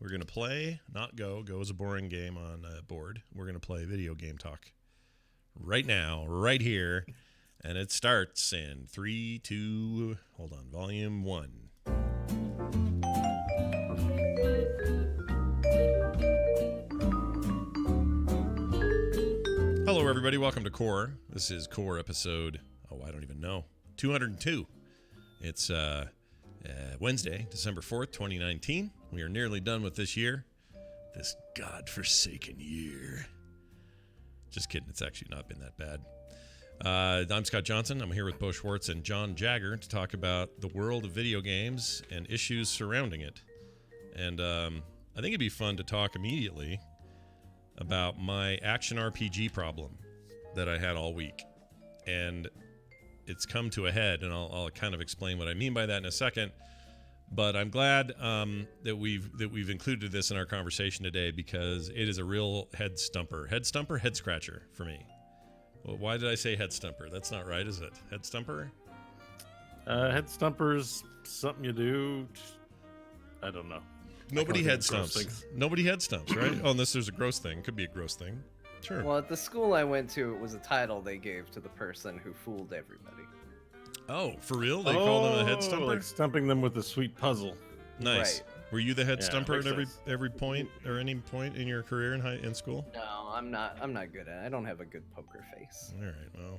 We're going to play, not Go. Go is a boring game on a board. We're going to play video game talk right now, right here. And it starts in 3, 2, hold on, volume 1. Hello, everybody. Welcome to Core. This is Core episode, I don't even know, 202. It's Wednesday, December 4th, 2019. We are nearly done with this year. This godforsaken year. Just kidding. It's actually not been that bad. I'm Scott Johnson. I'm here with Bo Schwartz and John Jagger to talk about the world of video games and issues surrounding it. And I think it'd be fun to talk immediately about my action RPG problem that I had all week. And it's come to a head, and I'll kind of explain what I mean by that in a second. But I'm glad that we've included this in our conversation today because it is a real head scratcher for me. Well, why did I say head stumper? That's not right, is it? Head stumper? Head stumper's something you do. I don't know. Nobody head stumps. Nobody head stumps, right? Oh, unless there's a gross thing. Could be a gross thing. Sure. Well, at the school I went to, it was a title they gave to the person who fooled everybody. Oh, for real? They call them a head stumper? Like stumping them with a sweet puzzle. Nice. Right. Were you the head stumper at makes every point or any point in your career in school? No, I'm not good at it. I don't have a good poker face. All right.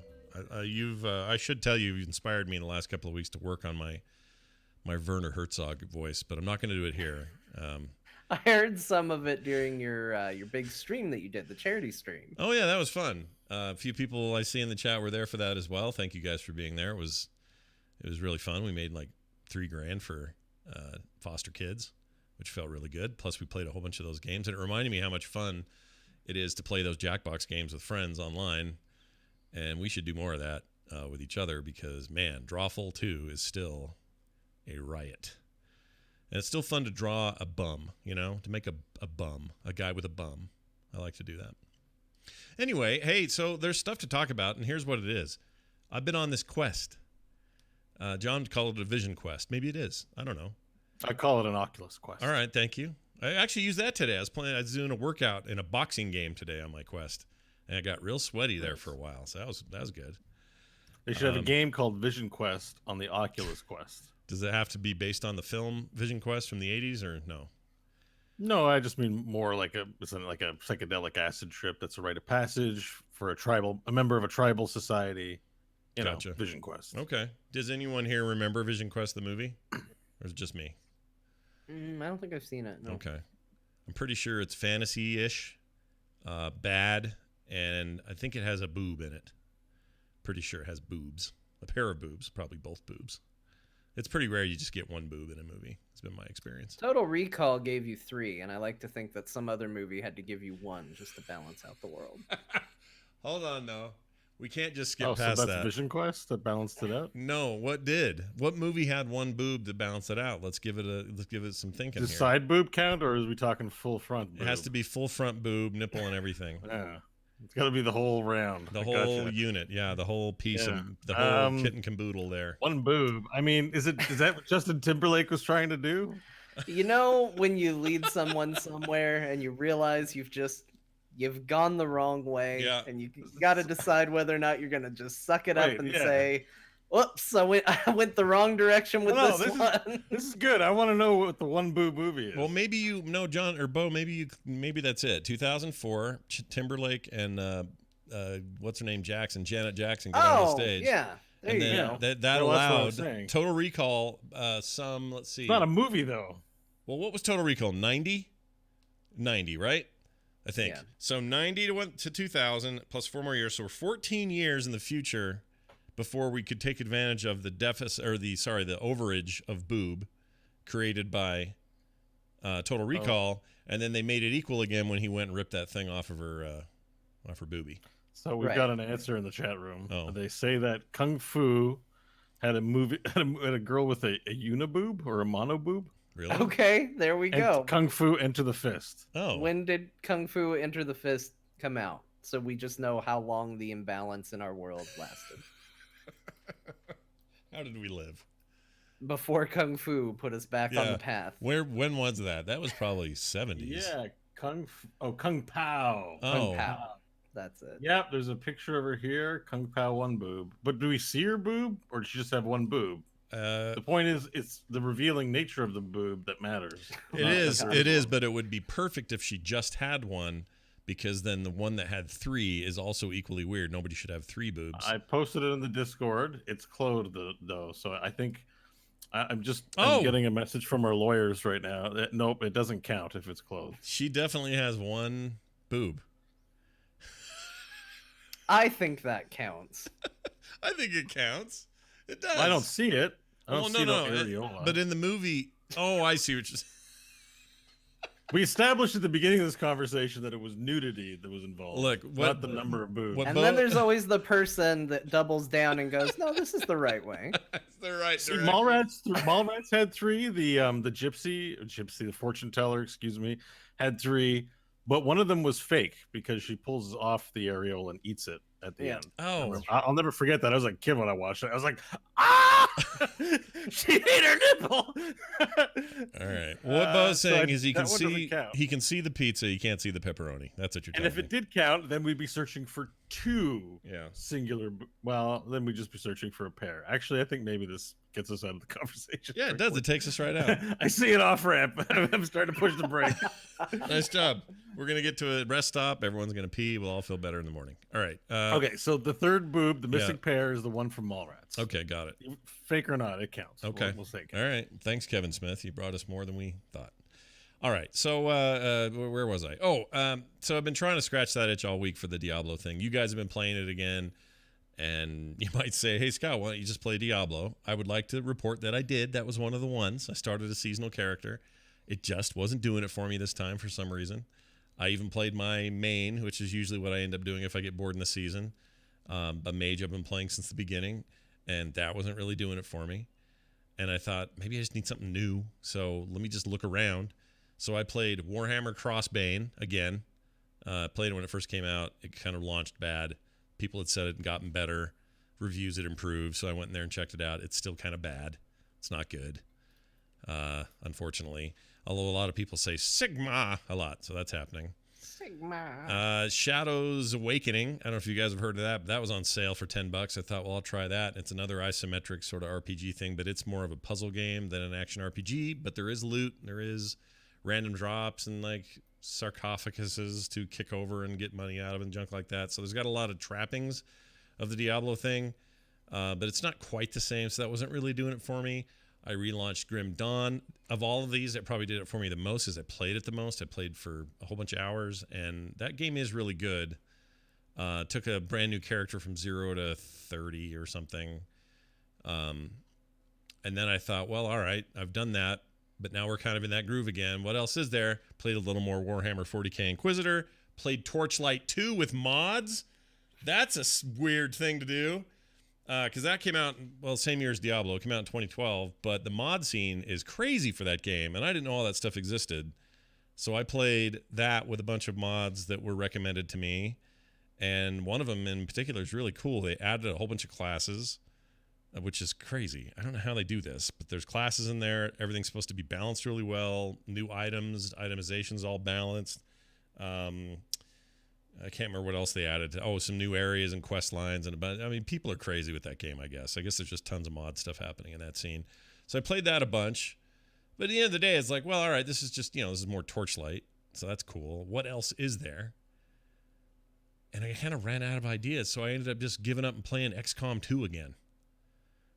Well, I should tell you've inspired me in the last couple of weeks to work on my Werner Herzog voice, but I'm not going to do it here. I heard some of it during your big stream that you did, the charity stream. Oh yeah, that was fun. A few people I see in the chat were there for that as well. Thank you guys for being there. It was really fun. We made like $3,000 for foster kids, which felt really good. Plus, we played a whole bunch of those games, and it reminded me how much fun it is to play those Jackbox games with friends online. And we should do more of that with each other because, man, Drawful 2 is still a riot. And it's still fun to draw a bum, to make a bum, a guy with a bum. I like to do that. Anyway, hey, so there's stuff to talk about, and here's what it is. I've been on this quest. John called it a vision quest. Maybe it is. I don't know. I call it an Oculus Quest. All right, thank you. I actually used that today. I was doing a workout in a boxing game today on my quest, and I got real sweaty there for a while, so that was good. They should have a game called Vision Quest on the Oculus Quest. Does it have to be based on the film Vision Quest from the 80s or no? No, I just mean more like a psychedelic acid trip that's a rite of passage for a member of a tribal society. Gotcha. Vision Quest. Okay. Does anyone here remember Vision Quest, the movie? Or is it just me? I don't think I've seen it. No. Okay. I'm pretty sure it's fantasy-ish, bad, and I think it has a boob in it. Pretty sure it has boobs. A pair of boobs, probably both boobs. It's pretty rare you just get one boob in a movie. It's been my experience. Total Recall gave you 3, and I like to think that some other movie had to give you 1 just to balance out the world. Hold on, though. We can't just skip so past that's that. Vision Quest that balanced it out. No, what did? What movie had one boob to balance it out? Let's give it some thinking Does here. side boob count, or is we talking full front boob? It has to be full front boob, nipple, and everything. Yeah. It's got to be the whole round. The whole unit, yeah, the whole piece of the whole kit and caboodle there. One boob. I mean, is that what Justin Timberlake was trying to do? When you lead someone somewhere and you realize you've gone the wrong way, and you got to decide whether or not you're gonna just suck it up and say, "Whoops, I went the wrong direction with this one." This is good. I want to know what the one boob movie is. Well, maybe John or Bo, maybe that's it. 2004, Timberlake and what's her name, Janet Jackson get on the stage. Yeah. There you go. That allowed Total Recall. Let's see. It's not a movie though. Well, what was Total Recall? 90, right? I think. Yeah. So 90 to 2000 plus 4 more years. So we're 14 years in the future before we could take advantage of the deficit or the overage of boob created by Total Recall, and then they made it equal again when he went and ripped that thing off of her boobie. So we've got an answer in the chat room. They say that Kung Fu had a girl with a uniboob or a monoboob. Really? Okay, there we go. Kung Fu Enter the Fist. Oh. When did Kung Fu Enter the Fist come out? So we just know how long the imbalance in our world lasted. How did we live? before Kung Fu put us back on the path. When was that? That was probably 70s. Yeah, Kung Pao. Oh. Kung Pao. That's it. Yep, there's a picture over here. Kung Pao one boob. But do we see her boob, or does she just have one boob? The point is, it's the revealing nature of the boob that matters. It is, but it would be perfect if she just had one, because then the one that had 3 is also equally weird. Nobody should have 3 boobs. I posted it in the Discord. It's closed though, so I think I'm getting a message from our lawyers right now that nope, it doesn't count if it's closed. She definitely has one boob. I think that counts. I think it counts. It does. I don't see it. I don't see no. the areola. But in the movie, I see what you're saying. We established at the beginning of this conversation that it was nudity that was involved. Look, not the number of boobs. And then there's always the person that doubles down and goes, "No, this is the right way." It's the right. See, Mallrats had 3. The gypsy, the fortune teller, excuse me, had 3. But one of them was fake because she pulls off the areola and eats it at the end. Oh, I'll never forget that. I was like a kid when I watched it. I was like, ah! She ate her nipple. All right. What Bo's saying is he can see the pizza. He can't see the pepperoni. That's what you're telling me. And if it did count, then we'd be searching for 2 singular. Well, then we'd just be searching for a pair. Actually, I think maybe this gets us out of the conversation. Yeah, it does. It takes us right out. I see an off ramp. I'm starting to push the brake. Nice job. We're going to get to a rest stop. Everyone's going to pee. We'll all feel better in the morning. All right. Okay, so the third boob, the missing pair, is the one from Mallrats. Okay, got it. Fake or not, it counts. Okay. We'll say it counts. All right. Thanks, Kevin Smith. You brought us more than we thought. All right. So where was I? So I've been trying to scratch that itch all week for the Diablo thing. You guys have been playing it again. And you might say, hey, Scott, why don't you just play Diablo? I would like to report that I did. That was one of the ones. I started a seasonal character. It just wasn't doing it for me this time for some reason. I even played my main, which is usually what I end up doing if I get bored in the season. A mage I've been playing since the beginning, and that wasn't really doing it for me. And I thought, maybe I just need something new, so let me just look around. So I played Warhammer Crossbane again. Played it when it first came out. It kind of launched bad. People had said it had gotten better. Reviews had improved, so I went in there and checked it out. It's still kind of bad. It's not good, unfortunately. Although a lot of people say Sigma a lot, so that's happening. Sigma. Shadows Awakening. I don't know if you guys have heard of that, but that was on sale for $10. I thought, well, I'll try that. It's another isometric sort of RPG thing, but it's more of a puzzle game than an action RPG. But there is loot. There is random drops and like sarcophaguses to kick over and get money out of and junk like that. So there's got a lot of trappings of the Diablo thing, but it's not quite the same. So that wasn't really doing it for me. I relaunched Grim Dawn. Of all of these, that probably did it for me the most is I played it the most. I played for a whole bunch of hours, and that game is really good. Took a brand new character from 0 to 30 or something. And then I thought, well, all right, I've done that, but now we're kind of in that groove again. What else is there? Played a little more Warhammer 40k Inquisitor. Played Torchlight 2 with mods. That's a weird thing to do. Because that came out, well, same year as Diablo. It came out in 2012, but the mod scene is crazy for that game, and I didn't know all that stuff existed. So I played that with a bunch of mods that were recommended to me, and one of them in particular is really cool. They added a whole bunch of classes, which is crazy. I don't know how they do this, but there's classes in there. Everything's supposed to be balanced really well. New items, itemization's all balanced. I can't remember what else they added. Oh, some new areas and quest lines and I mean, people are crazy with that game. I guess there's just tons of mod stuff happening in that scene. So I played that a bunch, but at the end of the day, it's like, well, all right, this is just this is more Torchlight, so that's cool. What else is there? And I kind of ran out of ideas, so I ended up just giving up and playing XCOM 2 again,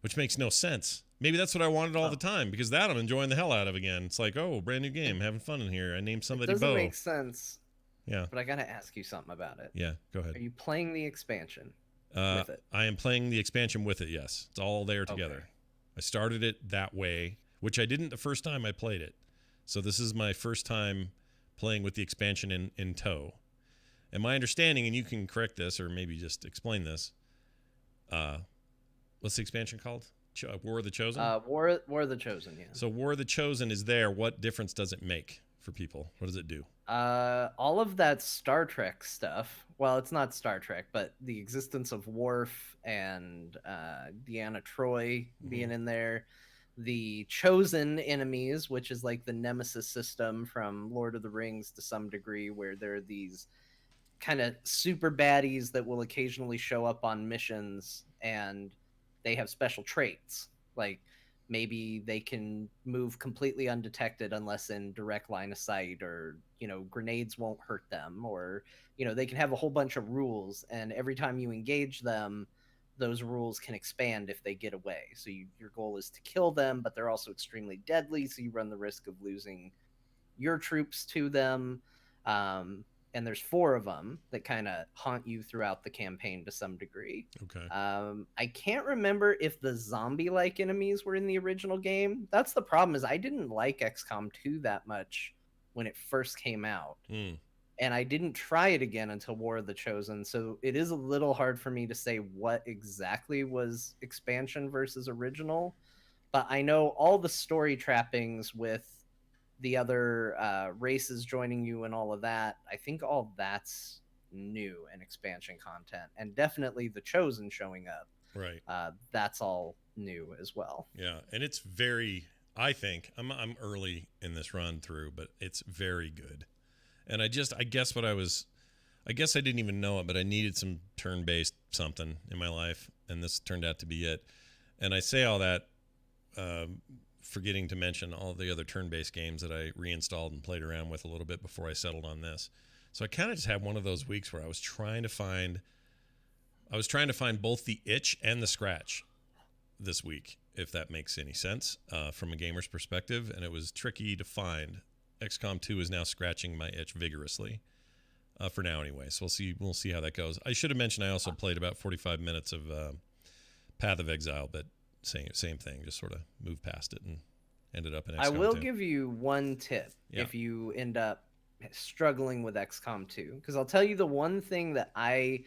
which makes no sense. Maybe that's what I wanted all the time, because that I'm enjoying the hell out of again. It's like, oh, brand new game, having fun in here. I named somebody Bo. It doesn't make sense. Yeah. But I gotta ask you something about it. Yeah, go ahead. Are you playing the expansion with it? I am playing the expansion with it, yes. It's all there together. Okay. I started it that way, which I didn't the first time I played it. So this is my first time playing with the expansion in tow. And my understanding, and you can correct this or maybe just explain this, what's the expansion called? War of the Chosen? War of the Chosen, yeah. So War of the Chosen is there. What difference does it make for people? What does it do? All of that Star Trek stuff. Well, it's not Star Trek, but the existence of Worf and Deanna Troi being in there, the chosen enemies, which is like the nemesis system from Lord of the Rings to some degree, where there are these kind of super baddies that will occasionally show up on missions, and they have special traits. Like maybe they can move completely undetected unless in direct line of sight, or, you know, grenades won't hurt them, or, you know, they can have a whole bunch of rules, and every time you engage them, those rules can expand if they get away. So your goal is to kill them, but they're also extremely deadly, so you run the risk of losing your troops to them. And there's 4 of them that kind of haunt you throughout the campaign to some degree. Okay. I can't remember if the zombie-like enemies were in the original game. That's the problem, is I didn't like XCOM 2 that much when it first came out. And I didn't try it again until War of the Chosen, so it is a little hard for me to say what exactly was expansion versus original. But I know all the story trappings with the other races joining you and all of that, I think all that's new and expansion content, and definitely the Chosen showing up. Right. That's all new as well. Yeah, and it's very, I think, I'm early in this run through, but it's very good. And I guess I didn't even know it, but I needed some turn-based something in my life, and this turned out to be it. And I say all that, forgetting to mention all the other turn-based games that I reinstalled and played around with a little bit before I settled on this. So I kind of just had one of those weeks where I was trying to find both the itch and the scratch this week, if that makes any sense, from a gamer's perspective, and it was tricky to find. XCOM 2 is now scratching my itch vigorously, for now anyway. So we'll see how that goes. I should have mentioned I also played about 45 minutes of Path of Exile, but same thing, just sort of moved past it and ended up in XCOM 2. I will give you one tip if you end up struggling with XCOM 2, because I'll tell you the one thing that I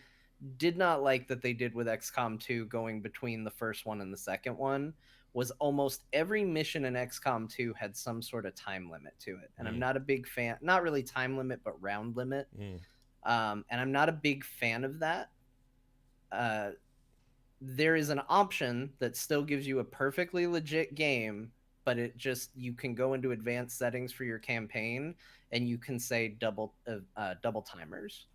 did not like that they did with XCOM 2 going between the first one and the second one was almost every mission in XCOM 2 had some sort of time limit to it. And I'm not a big fan, not really time limit, but round limit. And I'm not a big fan of that. There is an option that still gives you a perfectly legit game, but it just, you can go into advanced settings for your campaign and you can say double timers.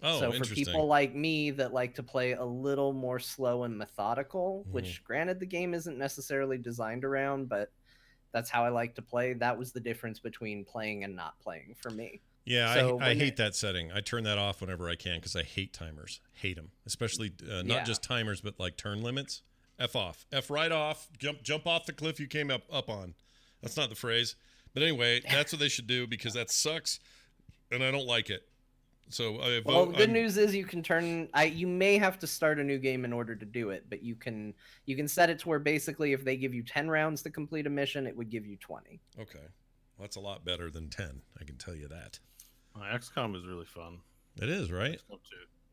So for people like me that like to play a little more slow and methodical, which granted the game isn't necessarily designed around, but that's how I like to play. That was the difference between playing and not playing for me. Yeah, so I hate that setting. I turn that off whenever I can because I hate timers. Hate them, especially not just timers, but like turn limits. F off, F right off. Jump off the cliff you came up on. That's not the phrase, but anyway, that's what they should do because that sucks, and I don't like it. So well, the good news is you can turn. You may have to start a new game in order to do it, but you can set it to where basically if they give you 10 rounds to complete a mission, it would give you 20. Okay, well, that's a lot better than 10. I can tell you that. XCOM is really fun. It is, right?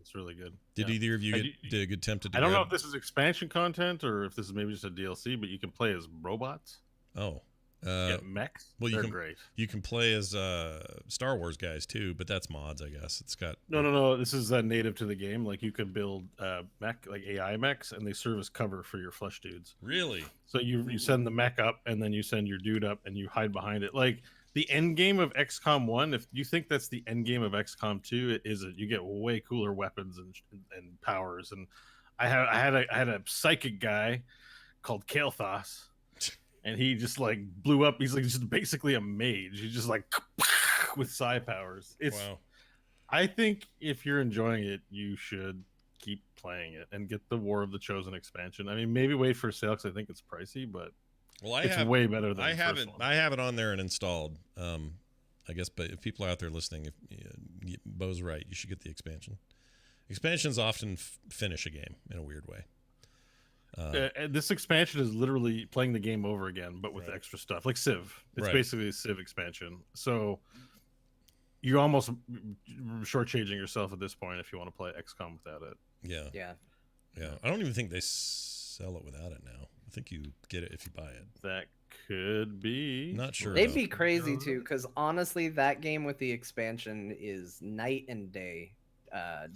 It's really good. Did either of you get a good attempt to? I don't know if this is expansion content or if this is maybe just a DLC, but you can play as robots. Oh. Mechs. Well, They're great. You can play as Star Wars guys too, but that's mods, I guess. It's got no. This is native to the game. Like you could build mech, like AI mechs, and they serve as cover for your flesh dudes. Really? So you send the mech up, and then you send your dude up, and you hide behind it. Like the end game of XCOM 1. If you think that's the end game of XCOM 2, it isn't. You get way cooler weapons and powers. And I had a psychic guy called Kael'thas. And he just like blew up. He's like just basically a mage. He's just like with psi powers. Wow. I think if you're enjoying it, you should keep playing it and get the War of the Chosen expansion. I mean, maybe wait for a sale because I think it's pricey, but it's way better than the first one. I have it on there and installed. I guess, but if people are out there listening, if Bo's right, you should get the expansion. Expansions often finish a game in a weird way. This expansion is literally playing the game over again, but with extra stuff, like Civ. It's basically a Civ expansion. So you're almost shortchanging yourself at this point if you want to play XCOM without it. Yeah. I don't even think they sell it without it now. I think you get it if you buy it. That could be. Not sure. They'd be crazy too, because honestly, that game with the expansion is night and day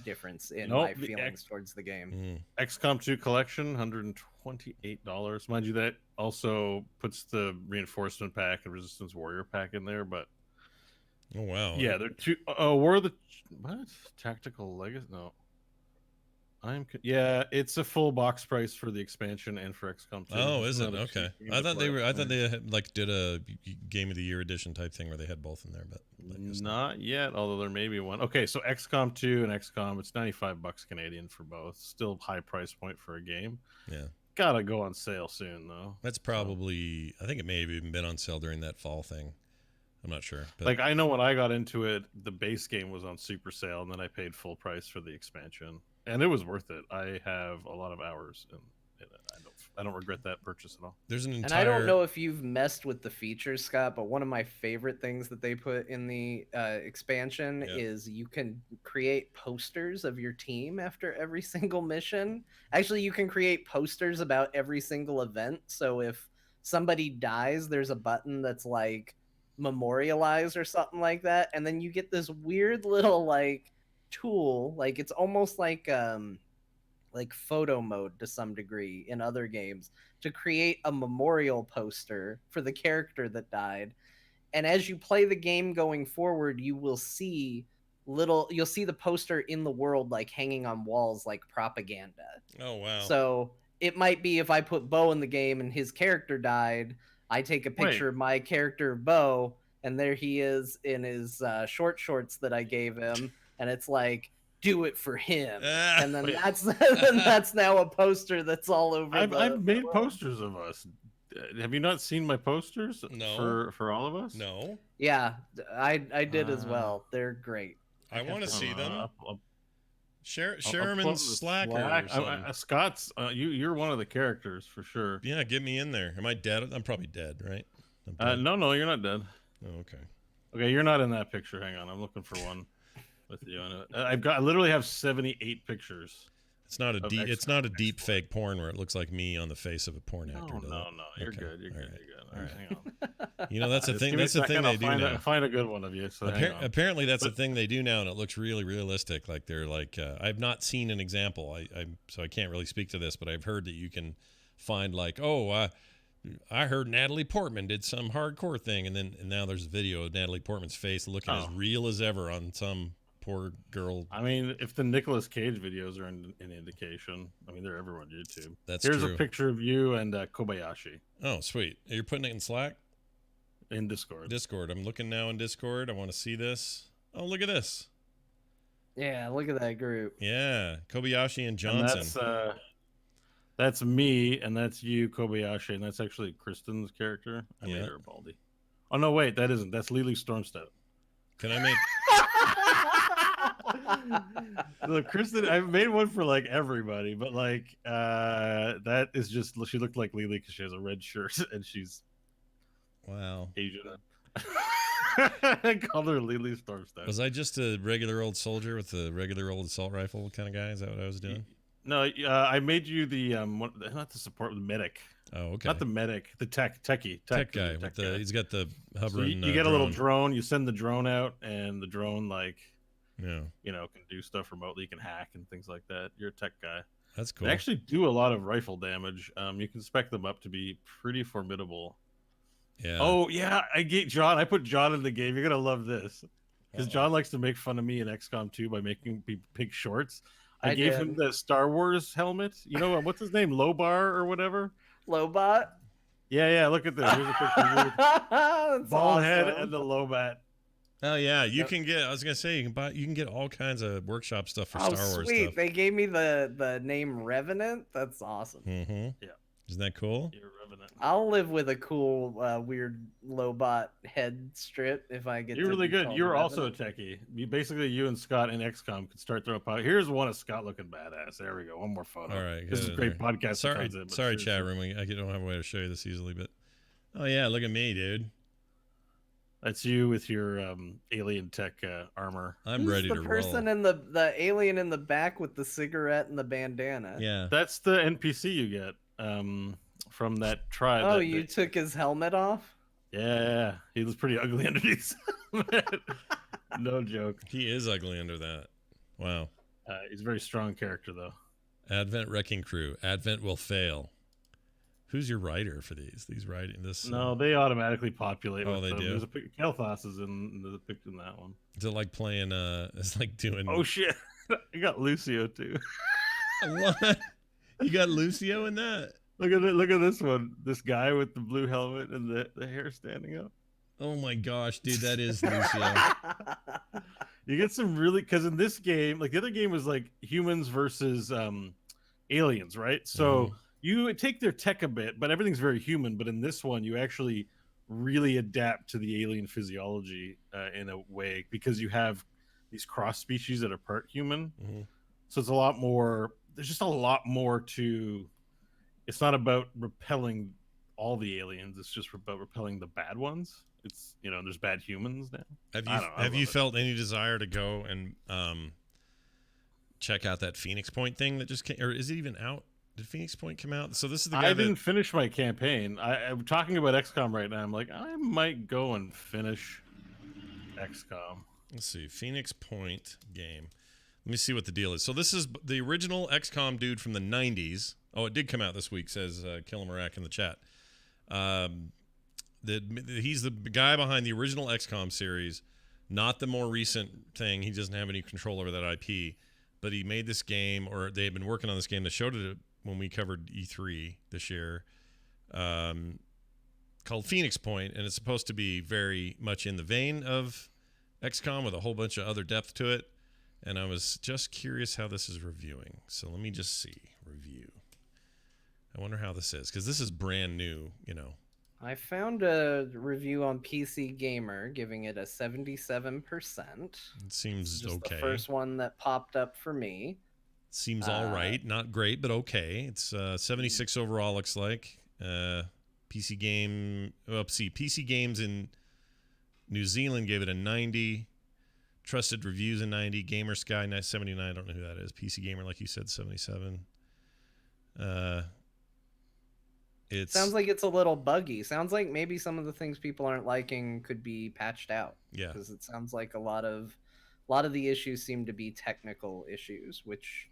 difference in my feelings towards the game. XCOM 2 collection, $128. Mind you, that also puts the reinforcement pack and Resistance Warrior pack in there, but oh wow, yeah, they're two. Oh, War the what? Tactical Legacy? No, yeah, it's a full box price for the expansion and for XCOM 2. Oh, is it? Okay. I thought they had, like, did a Game of the Year edition type thing where they had both in there, but not yet. Although there may be one. Okay, so XCOM 2 and XCOM, it's $95 Canadian for both. Still high price point for a game. Yeah. Gotta go on sale soon though. That's probably. I think it may have even been on sale during that fall thing. I'm not sure. But... like, I know when I got into it, the base game was on super sale, and then I paid full price for the expansion. And it was worth it. I have a lot of hours, and I don't regret that purchase at all. There's an entire... And I don't know if you've messed with the features, Scott, but one of my favorite things that they put in the expansion is you can create posters of your team after every single mission. Actually, you can create posters about every single event. So if somebody dies, there's a button that's like memorialize or something like that, and then you get this weird little like tool, like it's almost like photo mode to some degree in other games, to create a memorial poster for the character that died. And as you play the game going forward, you'll see the poster in the world, like hanging on walls like propaganda. Oh wow. So it might be if I put Bo in the game and his character died, I take a picture of my character Bo, and there he is in his short shorts that I gave him, and it's like, do it for him. And then that's now a poster that's all over. I've made posters of us. Have you not seen my posters? No. For all of us? No. Yeah, I did as well. They're great. I want to see them. Share them in Slack. Scott's. You're one of the characters for sure. Yeah, get me in there. Am I dead? I'm probably dead, right? No, you're not dead. Oh, okay. Okay, you're not in that picture. Hang on, I'm looking for one with you on it. I literally have 78 pictures. It's not a deep fake porn where it looks like me on the face of a porn actor. No, you're good. You're good. All right. Hang on. You know, that's the thing. That's the thing they do now. Find a good one of you. So apparently, that's the thing they do now, and it looks really realistic. Like they're like, I've not seen an example. So I can't really speak to this, but I've heard that you can find like, I heard Natalie Portman did some hardcore thing, and now there's a video of Natalie Portman's face looking as real as ever on some poor girl. I mean, if the Nicolas Cage videos are an indication, I mean, they're everywhere on YouTube. Here's true. A picture of you and Kobayashi. Oh, sweet. You're putting it in Slack? In Discord. I'm looking now in Discord. I want to see this. Oh, look at this. Yeah, look at that group. Yeah, Kobayashi and Johnson. And that's me, and that's you, Kobayashi, and that's actually Kristen's character. I made her Baldy. Oh, no, wait, that isn't. That's Lily Stormstead. Can I make... Look, Kristen, I've made one for like everybody, but like that is just, she looked like Lily because she has a red shirt and she's Asian. I called her Lily Stormstead. Was I just a regular old soldier with a regular old assault rifle kind of guy? Is that what I was doing? No, I made you the not the support, the medic. Oh, okay. Not the medic, the tech guy. He's got the hovering. So you get a little drone. You send the drone out, and the drone can do stuff remotely. You can hack and things like that. You're a tech guy. That's cool. They actually do a lot of rifle damage. You can spec them up to be pretty formidable. Yeah. Oh yeah, I put John in the game. You're gonna love this because John likes to make fun of me in XCOM 2 by making big shorts. I gave him the Star Wars helmet. You know what's his name? Lobar or whatever. Lobot. Yeah. Look at this. Here's a picture. Bald head and the Lobat. Oh yeah, you can get. I was gonna say you can get all kinds of workshop stuff for Star Wars. Sweet! Stuff. They gave me the name Revenant. That's awesome. Mm-hmm. Yeah. Isn't that cool? You're Revenant. I'll live with a cool weird Lobot head strip if I get. You're really good. You're also a techie. You and Scott in XCOM could start throwing power. Here's one of Scott looking badass. There we go. One more photo. All right. This is a great podcast. Sorry, chat room. I don't have a way to show you this easily, but oh yeah, look at me, dude. That's you with your alien tech armor. I'm ready to roll. The person in the alien in the back with the cigarette and the bandana. Yeah. That's the NPC you get from that tribe. Oh, you took his helmet off? Yeah. He was pretty ugly underneath. No joke. He is ugly under that. Wow. He's a very strong character, though. Advent Wrecking Crew. Advent will fail. Who's your writer for these? These writing this? No, they automatically populate. Oh, they do. There's Kael'thas is in the picture in that one. Is it like playing? It's like doing. Oh shit! You got Lucio too. What? You got Lucio in that? Look at this one. This guy with the blue helmet and the hair standing up. Oh my gosh, dude, that is Lucio. You get some really, because in this game, like the other game was like humans versus aliens, right? So you take their tech a bit, but everything's very human. But in this one, you actually really adapt to the alien physiology in a way, because you have these cross species that are part human. So it's a lot more. There's just a lot more to. It's not about repelling all the aliens. It's just about repelling the bad ones. It's, there's bad humans now. Have you felt any desire to go and check out that Phoenix Point thing that just came, or is it even out? Did Phoenix Point come out? So this is the guy. I didn't finish my campaign. I'm talking about XCOM right now. I'm like, I might go and finish XCOM. Let's see, Phoenix Point game. Let me see what the deal is. So this is the original XCOM dude from the 90s. Oh, it did come out this week, says Killimarak in the chat. He's the guy behind the original XCOM series, not the more recent thing. He doesn't have any control over that IP, but he made this game, or they had been working on this game. They showed it when we covered E3 this year, called Phoenix Point, and it's supposed to be very much in the vein of XCOM with a whole bunch of other depth to it. And I was just curious how this is reviewing. So let me just see. Review. I wonder how this is, because this is brand new, I found a review on PC Gamer giving it a 77%. It seems just okay. The first one that popped up for me. Seems all right. Not great, but okay. It's 76 overall, looks like. PC Games in New Zealand gave it a 90. Trusted Reviews a 90. Gamer Sky 79. I don't know who that is. PC Gamer, like you said, 77. It sounds like it's a little buggy. Sounds like maybe some of the things people aren't liking could be patched out. Yeah, because it sounds like a lot of the issues seem to be technical issues, which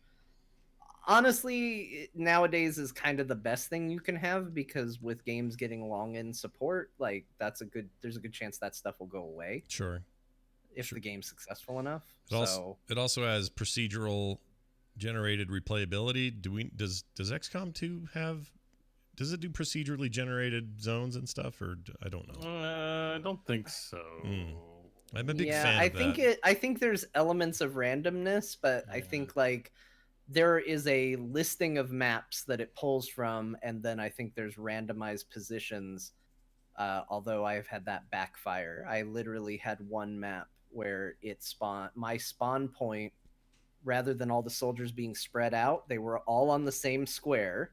honestly nowadays is kind of the best thing you can have, because with games getting long in support, like there's a good chance that stuff will go away. Sure. If the game's successful enough. It also has procedural generated replayability. Does XCOM 2 have? Does it do procedurally generated zones and stuff, or I don't know? I don't think so. I'm a big fan of that. I think there's elements of randomness, but I think like there is a listing of maps that it pulls from, and then I think there's randomized positions. Although I've had that backfire. I literally had one map where my spawn point, rather than all the soldiers being spread out, they were all on the same square,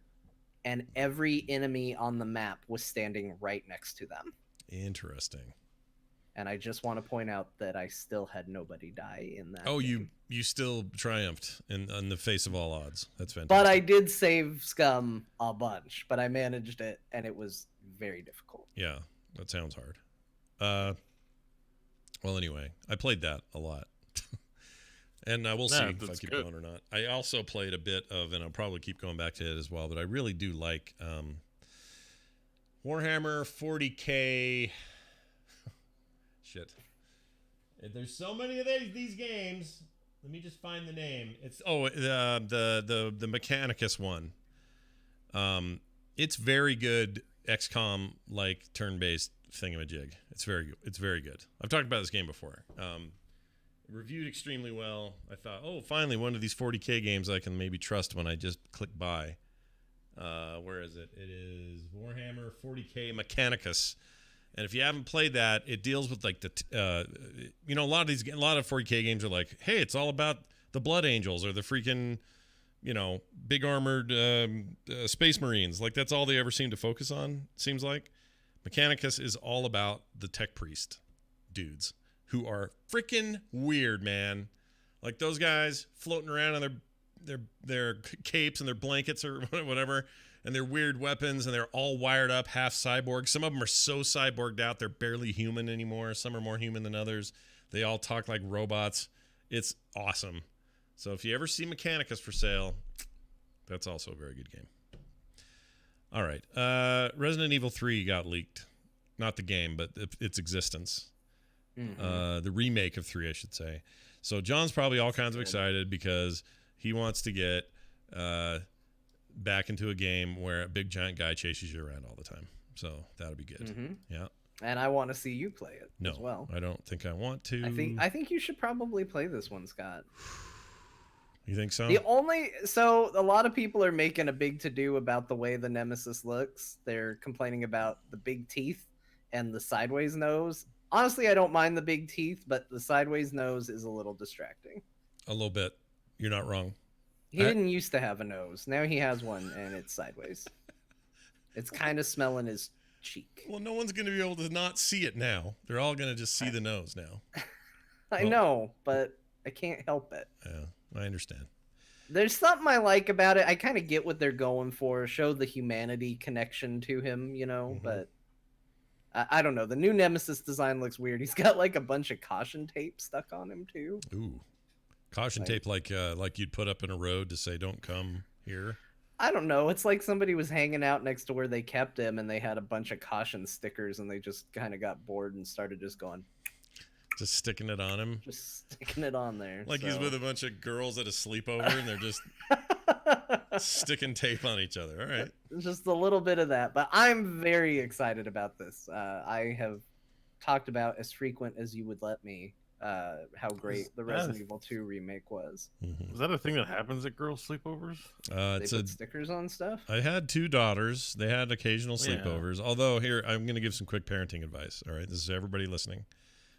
and every enemy on the map was standing right next to them. Interesting. And I just want to point out that I still had nobody die in that. Oh, game. You still triumphed in the face of all odds. That's fantastic. But I did save scum a bunch, but I managed it, and it was very difficult. Yeah, that sounds hard. Well, anyway, I played that a lot. And we'll see if I keep going or not. I also played a bit of, and I'll probably keep going back to it as well, but I really do like Warhammer 40K. Shit. There's so many of these games. Let me just find the name. It's the Mechanicus one. It's very good XCOM like turn-based thingamajig. It's very good. I've talked about this game before. Reviewed extremely well. I thought, finally one of these 40K games I can maybe trust when I just click buy. Where is it? It is Warhammer 40K Mechanicus. And if you haven't played that, it deals with like a lot of 40K games are like, hey, it's all about the Blood Angels or the freaking, big armored Space Marines. Like that's all they ever seem to focus on. Seems like Mechanicus is all about the tech priest dudes who are freaking weird, man. Like those guys floating around on their capes and their blankets or whatever, and their weird weapons, and they're all wired up, half cyborg. Some of them are so cyborged out they're barely human anymore. Some are more human than others. They all talk like robots. It's awesome. So if you ever see Mechanicus for sale, that's also a very good game. All right. Resident Evil 3 got leaked. Not the game, but its existence. Mm-hmm. The remake of 3, I should say. So John's probably all kinds of excited because he wants to get back into a game where a big giant guy chases you around all the time. So that'll be good. Mm-hmm. Yeah. And I want to see you play it as well. I don't think I want to. I think you should probably play this one, Scott. You think so? So a lot of people are making a big to-do about the way the Nemesis looks. They're complaining about the big teeth and the sideways nose. Honestly, I don't mind the big teeth, but the sideways nose is a little distracting. A little bit. You're not wrong. He didn't used to have a nose. Now he has one, and it's sideways. It's kind of smelling his cheek. Well, no one's going to be able to not see it now. They're all going to just see the nose now. I know, but I can't help it. Yeah, I understand. There's something I like about it. I kind of get what they're going for. Show the humanity connection to him, but I don't know. The new Nemesis design looks weird. He's got like a bunch of caution tape stuck on him too. Ooh. Caution tape like you'd put up in a road to say don't come here. I don't know. It's like somebody was hanging out next to where they kept him and they had a bunch of caution stickers and they just kind of got bored and started just going. Just sticking it on him? Just sticking it on there. Like he's with a bunch of girls at a sleepover and they're just sticking tape on each other. All right. Just a little bit of that. But I'm very excited about this. I have talked about as frequent as you would let me how great the Resident Evil 2 remake was. Mm-hmm. Is that a thing that happens at girls' sleepovers? They put stickers on stuff? I had 2 daughters. They had occasional sleepovers. Although here, I'm going to give some quick parenting advice. All right. This is everybody listening.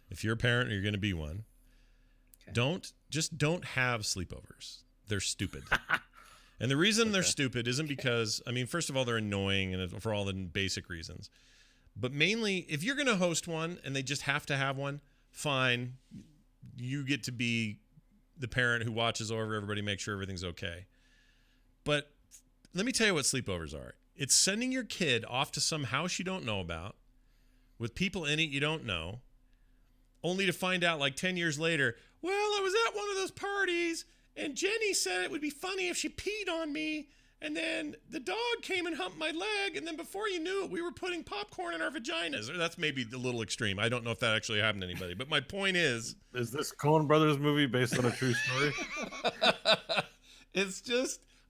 If you're a parent or you're going to be one, don't have sleepovers. They're stupid. And the reason they're stupid isn't because, first of all, they're annoying and for all the basic reasons. But mainly, if you're going to host one and they just have to have one, fine. You get to be the parent who watches over everybody, make sure everything's okay. But let me tell you what sleepovers are. It's sending your kid off to some house you don't know about with people in it you don't know, only to find out like 10 years later, well, I was at one of those parties and Jenny said it would be funny if she peed on me. And then the dog came and humped my leg. And then before you knew it, we were putting popcorn in our vaginas. Or that's maybe a little extreme. I don't know if that actually happened to anybody. But my point is this Coen Brothers movie based on a true story?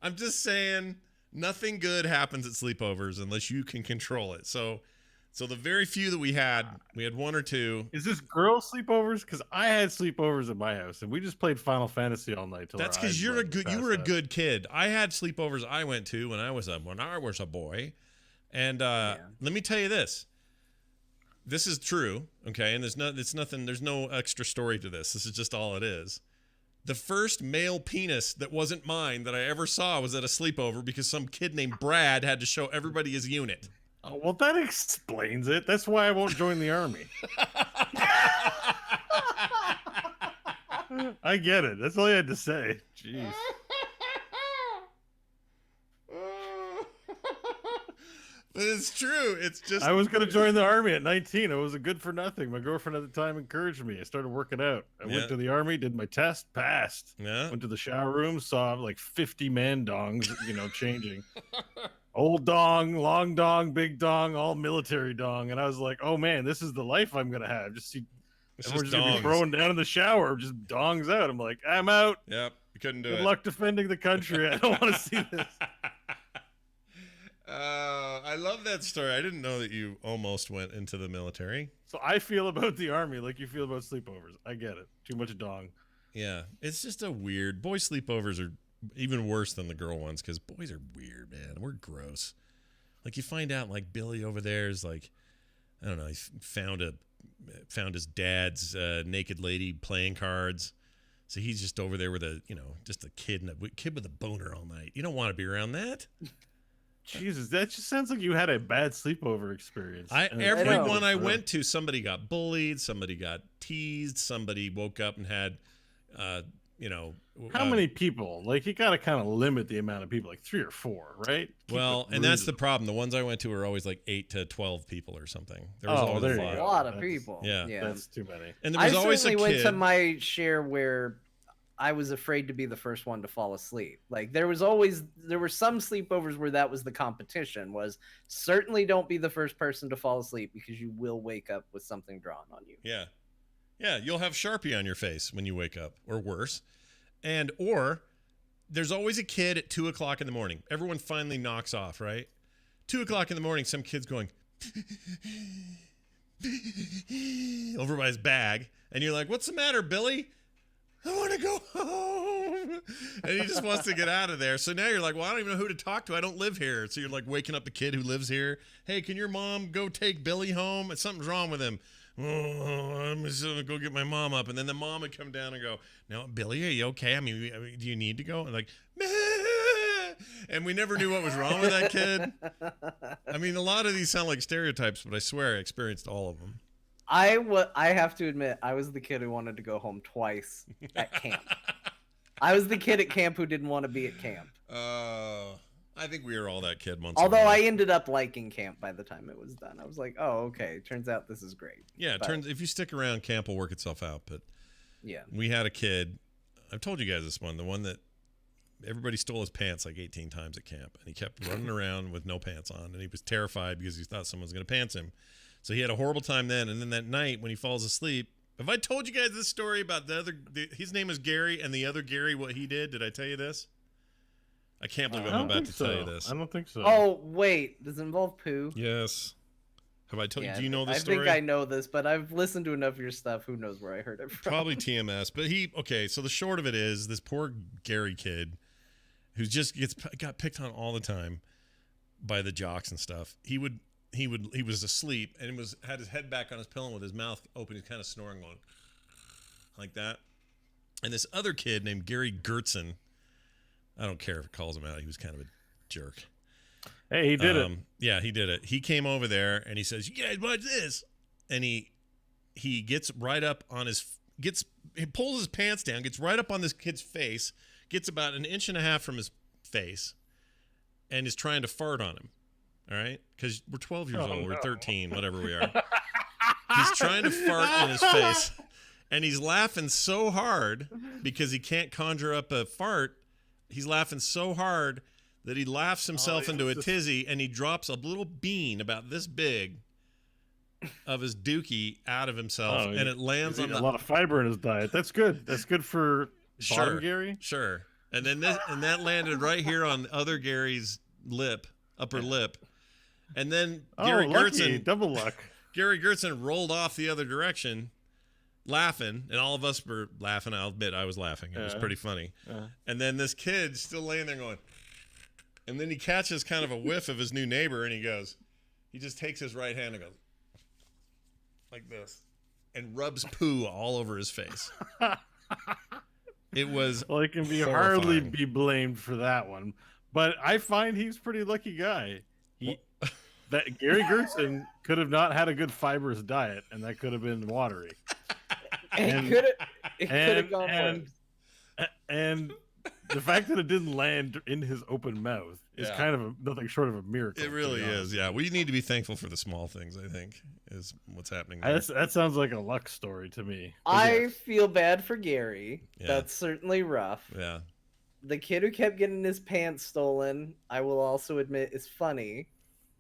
I'm just saying nothing good happens at sleepovers unless you can control it. So the very few that we had 1 or 2. Is this girl sleepovers? Because I had sleepovers at my house, and we just played Final Fantasy all night. That's because you were a good kid. I had sleepovers I went to when I was a boy, and let me tell you this. This is true, okay? And there's no extra story to this. This is just all it is. The first male penis that wasn't mine that I ever saw was at a sleepover because some kid named Brad had to show everybody his unit. Oh, well, that explains it. That's why I won't join the army. I get it. That's all I had to say. Jeez. But it's true. It's just I was going to join the army at 19. I was a good for nothing. My girlfriend at the time encouraged me. I started working out. I went to the army, did my test, passed. Yeah. Went to the shower room, saw like 50 man dongs, changing. Old dong, long dong, big dong, all military dong. And I was like, oh man, this is the life I'm going to have. We're just going to be throwing down in the shower, just dongs out. I'm like, I'm out. Yep. You couldn't do it. Good luck defending the country. I don't want to see this. I love that story. I didn't know that you almost went into the military. So I feel about the army like you feel about sleepovers. I get it. Too much dong. Yeah. It's just a weird. Boy sleepovers are even worse than the girl ones because boys are weird, man. We're gross. Like you find out like Billy over there is like, I don't know, he found his dad's naked lady playing cards. So he's just over there with just a kid with a boner all night. You don't want to be around that. Jesus, that just sounds like you had a bad sleepover experience. Everyone I went to, somebody got bullied, somebody got teased, somebody woke up and had, How many people? Like, you got to kind of limit the amount of people, like 3 or 4, right? And that's the problem. The ones I went to were always like 8 to 12 people or something. There was always a lot of people. Yeah, that's too many. And there was always a kid. Went to my share where I was afraid to be the first one to fall asleep. Like there were some sleepovers where that was the competition, was certainly don't be the first person to fall asleep because you will wake up with something drawn on you. Yeah. Yeah, you'll have Sharpie on your face when you wake up, or worse. Or there's always a kid at 2 o'clock in the morning. Everyone finally knocks off, right? 2 o'clock in the morning, some kid's going over by his bag, and you're like, "What's the matter, Billy?" "I want to go home." And he just wants to get out of there. So now you're like, well, I don't even know who to talk to. I don't live here. So you're like waking up the kid who lives here. "Hey, can your mom go take Billy home? Something's wrong with him." "Oh, I'm just going to go get my mom up." And then the mom would come down and go, "No, Billy, are you okay? I mean, do you need to go?" And like, "Meh." And we never knew what was wrong with that kid. I mean, a lot of these sound like stereotypes, but I swear I experienced all of them. I have to admit, I was the kid who wanted to go home twice at camp. I was the kid at camp who didn't want to be at camp. I think we were all that kid once. Although I ended up liking camp by the time it was done. I was like, oh, okay. Turns out this is great. Yeah, if you stick around, camp will work itself out. But yeah, we had a kid. I've told you guys this one. The one that everybody stole his pants like 18 times at camp, and he kept running around with no pants on, and he was terrified because he thought someone was going to pants him. So he had a horrible time then, and then that night when he falls asleep. Have I told you guys this story about his name is Gary, and the other Gary, what he did? Did I tell you this? I can't believe I'm about to tell you this. I don't think so. Oh, wait. Does it involve poo? Yes. Have I told you? Do you know this story? I think I know this, but I've listened to enough of your stuff. Who knows where I heard it from? Probably TMS. But so the short of it is, this poor Gary kid who just got picked on all the time by the jocks and stuff. He was asleep and had his head back on his pillow with his mouth open. He's kind of snoring, going like that. And this other kid named Gary Gertzen, I don't care if it calls him out. He was kind of a jerk. Hey, he did it. Yeah, he did it. He came over there and he says, "You guys watch this." And he gets right up on he pulls his pants down, gets right up on this kid's face, gets about 1.5 inches from his face, and is trying to fart on him. All right? Because we're 12 years old. We're 13, whatever we are. He's trying to fart in his face, and he's laughing so hard because he can't conjure up a fart. He's laughing so hard that he laughs himself into a tizzy, and he drops a little bean about this big of his dookie out of himself, and it lands on a lot of fiber in his diet. That's good. That's good for bottom Gary. Sure. And then that landed right here on other Gary's upper lip. And then Gary Gertzen, double luck. Gary Gertzen rolled off the other direction, laughing, and all of us were laughing. I'll admit I was laughing. It was pretty funny. And then this kid still laying there going, and then he catches kind of a whiff of his new neighbor, and he just takes his right hand and goes like this, and rubs poo all over his face. It was he can be horrifying. Hardly be blamed for that one, but I find he's a pretty lucky guy. That Gary Gertzen could have not had a good fibrous diet, and that could have been watery. It could have gone worse. And the fact that it didn't land in his open mouth is kind of nothing short of a miracle. It really is. Yeah, we need to be thankful for the small things, I think, is what's happening there. That sounds like a luck story to me. I feel bad for Gary. Yeah. That's certainly rough. Yeah. The kid who kept getting his pants stolen, I will also admit, is funny.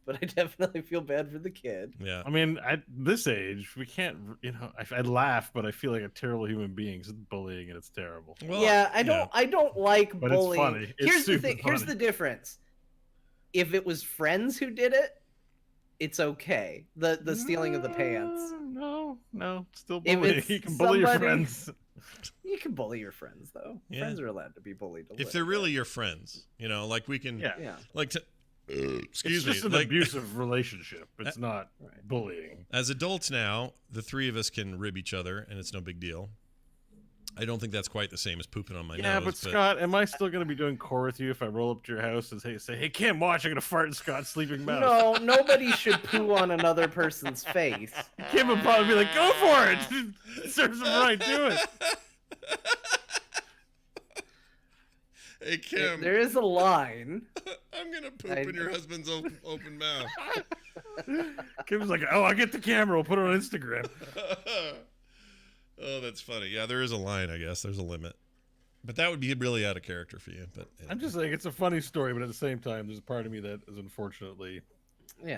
But I definitely feel bad for the kid. Yeah. I mean, at this age, we can't, I laugh, but I feel like a terrible human being because bullying and it's terrible. Well, yeah, I don't like but bullying. It's funny. Here's the thing. Here's the difference. If it was friends who did it, it's okay. The stealing of the pants. No, still bullying. You can bully your friends. You can bully your friends though. Yeah. Friends are allowed to be bullied. If they're really your friends, like we can, like to. Excuse me. It's just an abusive relationship. It's not bullying. As adults now, the three of us can rib each other, and it's no big deal. I don't think that's quite the same as pooping on my nose. Yeah, but Scott, am I still going to be doing core with you if I roll up to your house and say, "Hey, Kim, watch, I'm going to fart in Scott's sleeping mouth"? No, nobody should poo on another person's face. Kim would probably be like, "Go for it! It serves him right. Do it." Hey, Kim. There is a line. I'm going to poop in your husband's open mouth. Kim's like, "Oh, I'll get the camera. We'll put it on Instagram." Oh, that's funny. Yeah, there is a line, I guess. There's a limit. But that would be really out of character for you. But I'm just saying it's a funny story, but at the same time, there's a part of me that is unfortunately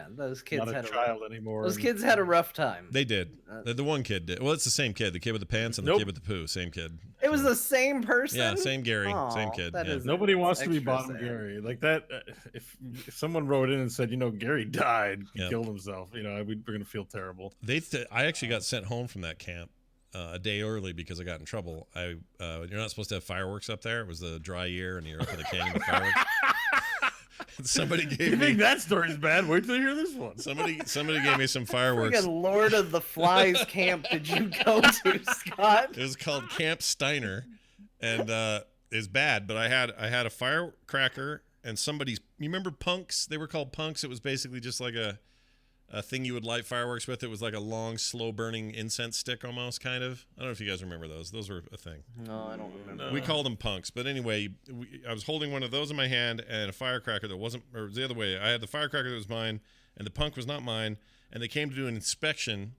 those kids not had a child anymore. Those kids had a rough time. They did. The one kid did. Well, it's the same kid. The kid with the pants and the kid with the poo. Same kid. It was the same person? Yeah, same Gary. Same kid. Nobody wants to be bottom Gary. Like that, if someone wrote in and said, Gary died, he killed himself, we're going to feel terrible. I actually got sent home from that camp a day early because I got in trouble. You're not supposed to have fireworks up there. It was the dry year, and you're up in the canyon with fireworks. Somebody gave me. You think that story's bad? Wait till you hear this one. Somebody gave me some fireworks. Friggin' Lord of the Flies camp did you go to, Scott? It was called Camp Steiner, and it's bad. But I had a firecracker and somebody's. You remember punks? They were called punks. It was basically just like a thing you would light fireworks with. It was like a long, slow-burning incense stick almost, kind of. I don't know if you guys remember those. Those were a thing. No, I don't remember. We called them punks. But anyway, I was holding one of those in my hand and a firecracker that wasn't, or the other way. I had the firecracker that was mine, and the punk was not mine. And they came to do an inspection.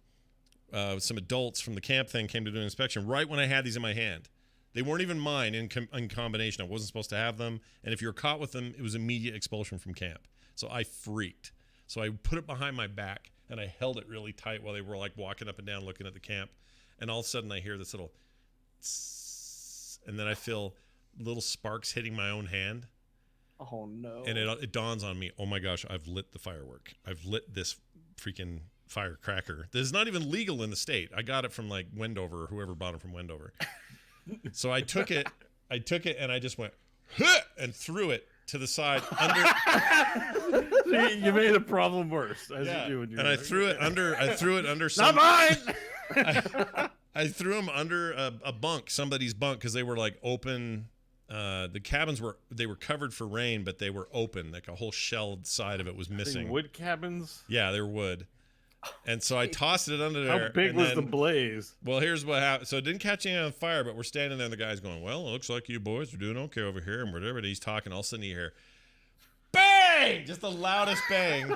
Some adults from the camp thing came to do an inspection right when I had these in my hand. They weren't even mine in combination. I wasn't supposed to have them. And if you were caught with them, it was immediate expulsion from camp. So I freaked. So I put it behind my back, and I held it really tight while they were like walking up and down looking at the camp. And all of a sudden I hear this little tss, and then I feel little sparks hitting my own hand. Oh, no. And it dawns on me, oh my gosh, I've lit the firework. I've lit this freaking firecracker. This is not even legal in the state. I got it from like Wendover or whoever bought it from Wendover. So I took it and I just went, huh, and threw it to the side under. See, you made a problem worse as you do when you're. And I threw it under. Not mine. I threw them under a bunk, somebody's bunk, because they were like open. The cabins were covered for rain, but they were open. Like a whole shelled side of it was missing. Wood cabins. Yeah, they were wood. And so I tossed it under there. How big was the blaze? Well, here's what happened. So it didn't catch any on fire, but we're standing there and the guy's going, well, it looks like you boys are doing okay over here. And whatever he's talking, all of a sudden you hear, bang! Just the loudest bang.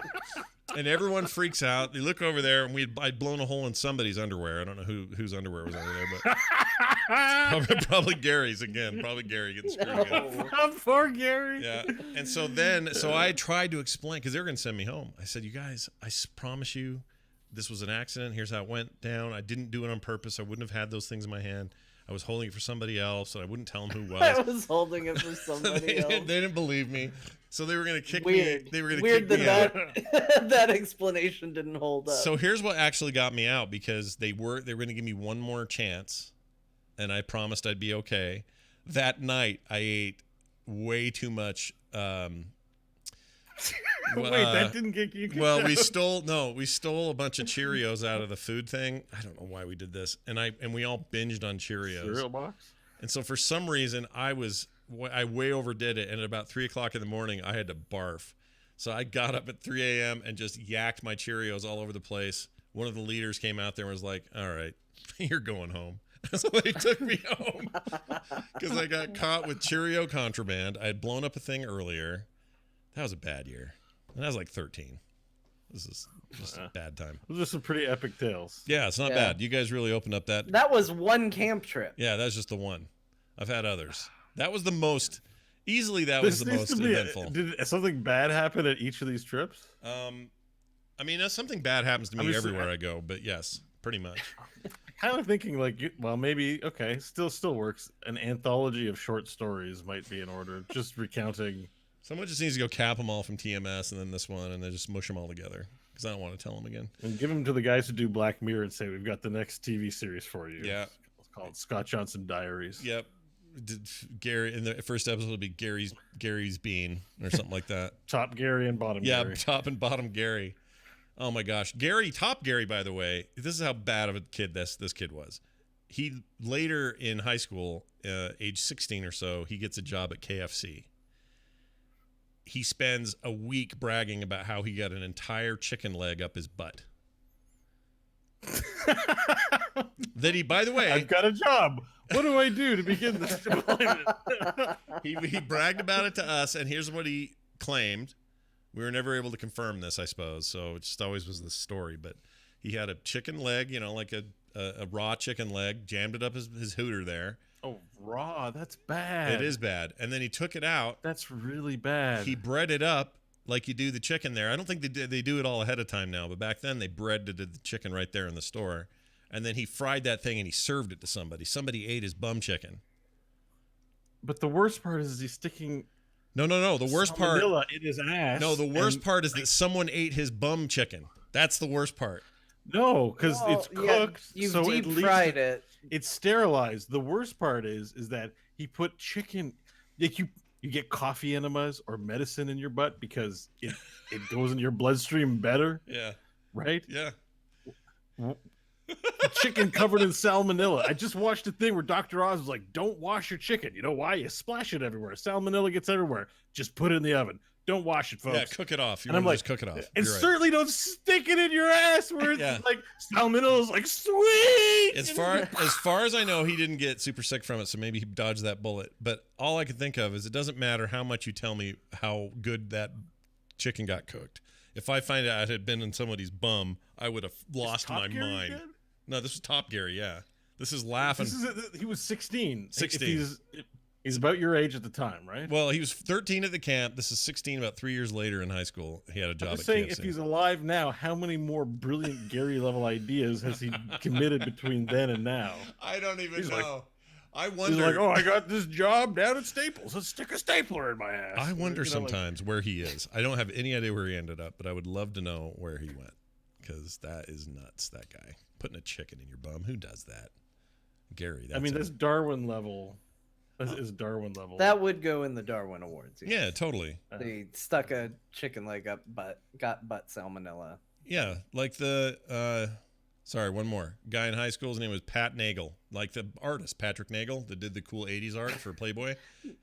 And everyone freaks out. They look over there, and I'd blown a hole in somebody's underwear. I don't know whose underwear was under there, but probably Gary's again. Probably Gary getting screwed again. Poor Gary. Yeah. And so I tried to explain, because they were going to send me home. I said, you guys, I promise you, this was an accident. Here's how it went down. I didn't do it on purpose. I wouldn't have had those things in my hand. I was holding it for somebody else, and I wouldn't tell them who it was. I was holding it for somebody else. They didn't believe me. So they were going to kick me. They were going to kick me out. That explanation didn't hold up. So here's what actually got me out, because they were going to give me one more chance, and I promised I'd be okay. That night, I ate way too much. Wait, that didn't get you. Well, we stole a bunch of Cheerios out of the food thing. I don't know why we did this, and we all binged on Cheerios. Cereal box. And so for some reason, I way overdid it, and at about 3:00 in the morning, I had to barf. So I got up at 3 a.m. and just yacked my Cheerios all over the place. One of the leaders came out there and was like, "All right, you're going home." So they took me home because I got caught with Cheerio contraband. I had blown up a thing earlier. That was a bad year. And I was like 13. This is just a bad time. Those are some pretty epic tales. Yeah, it's not bad. You guys really opened up that. That was one camp trip. Yeah, that's just the one. I've had others. That was the most. Easily, that was the most eventful. Did something bad happen at each of these trips? I mean, something bad happens to me everywhere I go, but yes, pretty much. Kind of thinking like, well, maybe okay, still works. An anthology of short stories might be in order. Just recounting. Someone just needs to go cap them all from TMS and then this one, and then just mush them all together, because I don't want to tell them again. And give them to the guys who do Black Mirror and say, we've got the next TV series for you. Yeah. It's called Scott Johnson Diaries. Yep. Gary, in the first episode will be Gary's Bean or something like that. Top Gary and bottom Gary. Yeah, top and bottom Gary. Oh my gosh. Top Gary, by the way, this is how bad of a kid this kid was. He later in high school, age 16 or so, he gets a job at KFC. He spends a week bragging about how he got an entire chicken leg up his butt. That he, by the way, I've got a job. What do I do to begin this deployment? he bragged about it to us, and here's what he claimed. We were never able to confirm this, I suppose, so it just always was the story. But he had a chicken leg, like a raw chicken leg, jammed it up his hooter there. Oh, raw. That's bad. It is bad. And then he took it out. That's really bad. He bread it up like you do the chicken there. I don't think they do it all ahead of time now, but back then they breaded the chicken right there in the store. And then he fried that thing and he served it to somebody. Somebody ate his bum chicken. But the worst part is he's sticking... No. The worst part... in his ass. No, the worst part is that someone ate his bum chicken. That's the worst part. No, because it's cooked. You've so deep fried it. It's sterilized. The worst part is that he put chicken... Like you get coffee enemas or medicine in your butt because it goes in your bloodstream better. Yeah. Right? Yeah. Chicken covered in salmonella. I just watched a thing where Dr. Oz was like, don't wash your chicken. You know why? You splash it everywhere. Salmonella gets everywhere. Just put it in the oven. Don't wash it, folks. Yeah, cook it off. And I'm like, just cook it off. And You're certainly don't stick it in your ass where it's like salmonella is like sweet. As far as I know, he didn't get super sick from it, so maybe he dodged that bullet. But all I can think of is it doesn't matter how much you tell me how good that chicken got cooked. If I find out it had been in somebody's bum, I would have lost my mind. Good? No, this was Top Gary, yeah. This is laughing. He was 16. 16. He's about your age at the time, right? Well, he was 13 at the camp. This is 16, about 3 years later in high school. He had a job at saying, KFC. If he's alive now, how many more brilliant Gary-level ideas has he committed between then and now? I don't even know. Like, I wonder. He's like, oh, I got this job down at Staples. Let's stick a stapler in my ass. I wonder sometimes where he is. I don't have any idea where he ended up, but I would love to know where he went because that is nuts, that guy. Putting a chicken in your bum. Who does that? Gary. That's Darwin level. Is Darwin level. That would go in the Darwin Awards. Yes. Yeah, totally. They stuck a chicken leg up got butt salmonella. Yeah, like sorry, one more. Guy in high school, his name was Pat Nagel. Like the artist, Patrick Nagel, that did the cool 80s art for Playboy.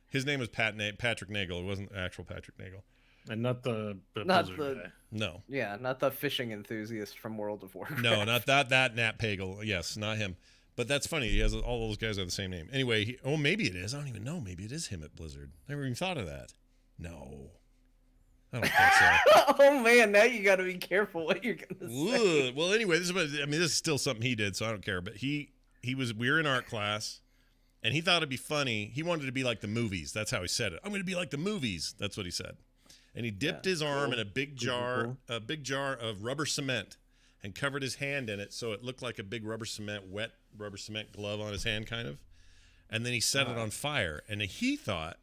His name was Patrick Nagel. It wasn't actual Patrick Nagel. And not the Blizzard guy. No. Yeah, not the fishing enthusiast from World of Warcraft. No, not that Nat Pagel. Yes, not him. But that's funny. He has all those guys have the same name. Anyway, maybe it is. I don't even know. Maybe it is him at Blizzard. Never even thought of that. No. I don't think so. Oh man, now you got to be careful what you're gonna say. Well, anyway, this is still something he did, so I don't care. But we were in art class, and he thought it'd be funny. He wanted to be like the movies. That's how he said it. I'm going to be like the movies. That's what he said. And he dipped his arm in a big jar of rubber cement, and covered his hand in it so it looked like a big wet rubber cement glove on his hand, kind of. And then he set it on fire. And he thought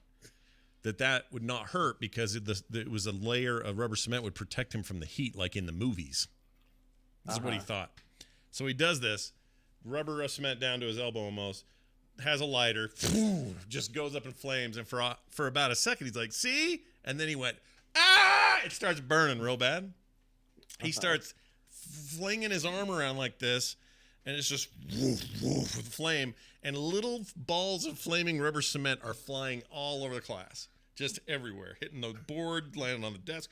that would not hurt because it was a layer of rubber cement would protect him from the heat, like in the movies. This is what he thought. So he does this, rubber cement down to his elbow almost, has a lighter, just goes up in flames. And for about a second, he's like, see? And then he went, ah! It starts burning real bad. He starts flinging his arm around like this, and it's just woof, woof, with flame, and little balls of flaming rubber cement are flying all over the class, just everywhere, hitting the board, landing on the desk,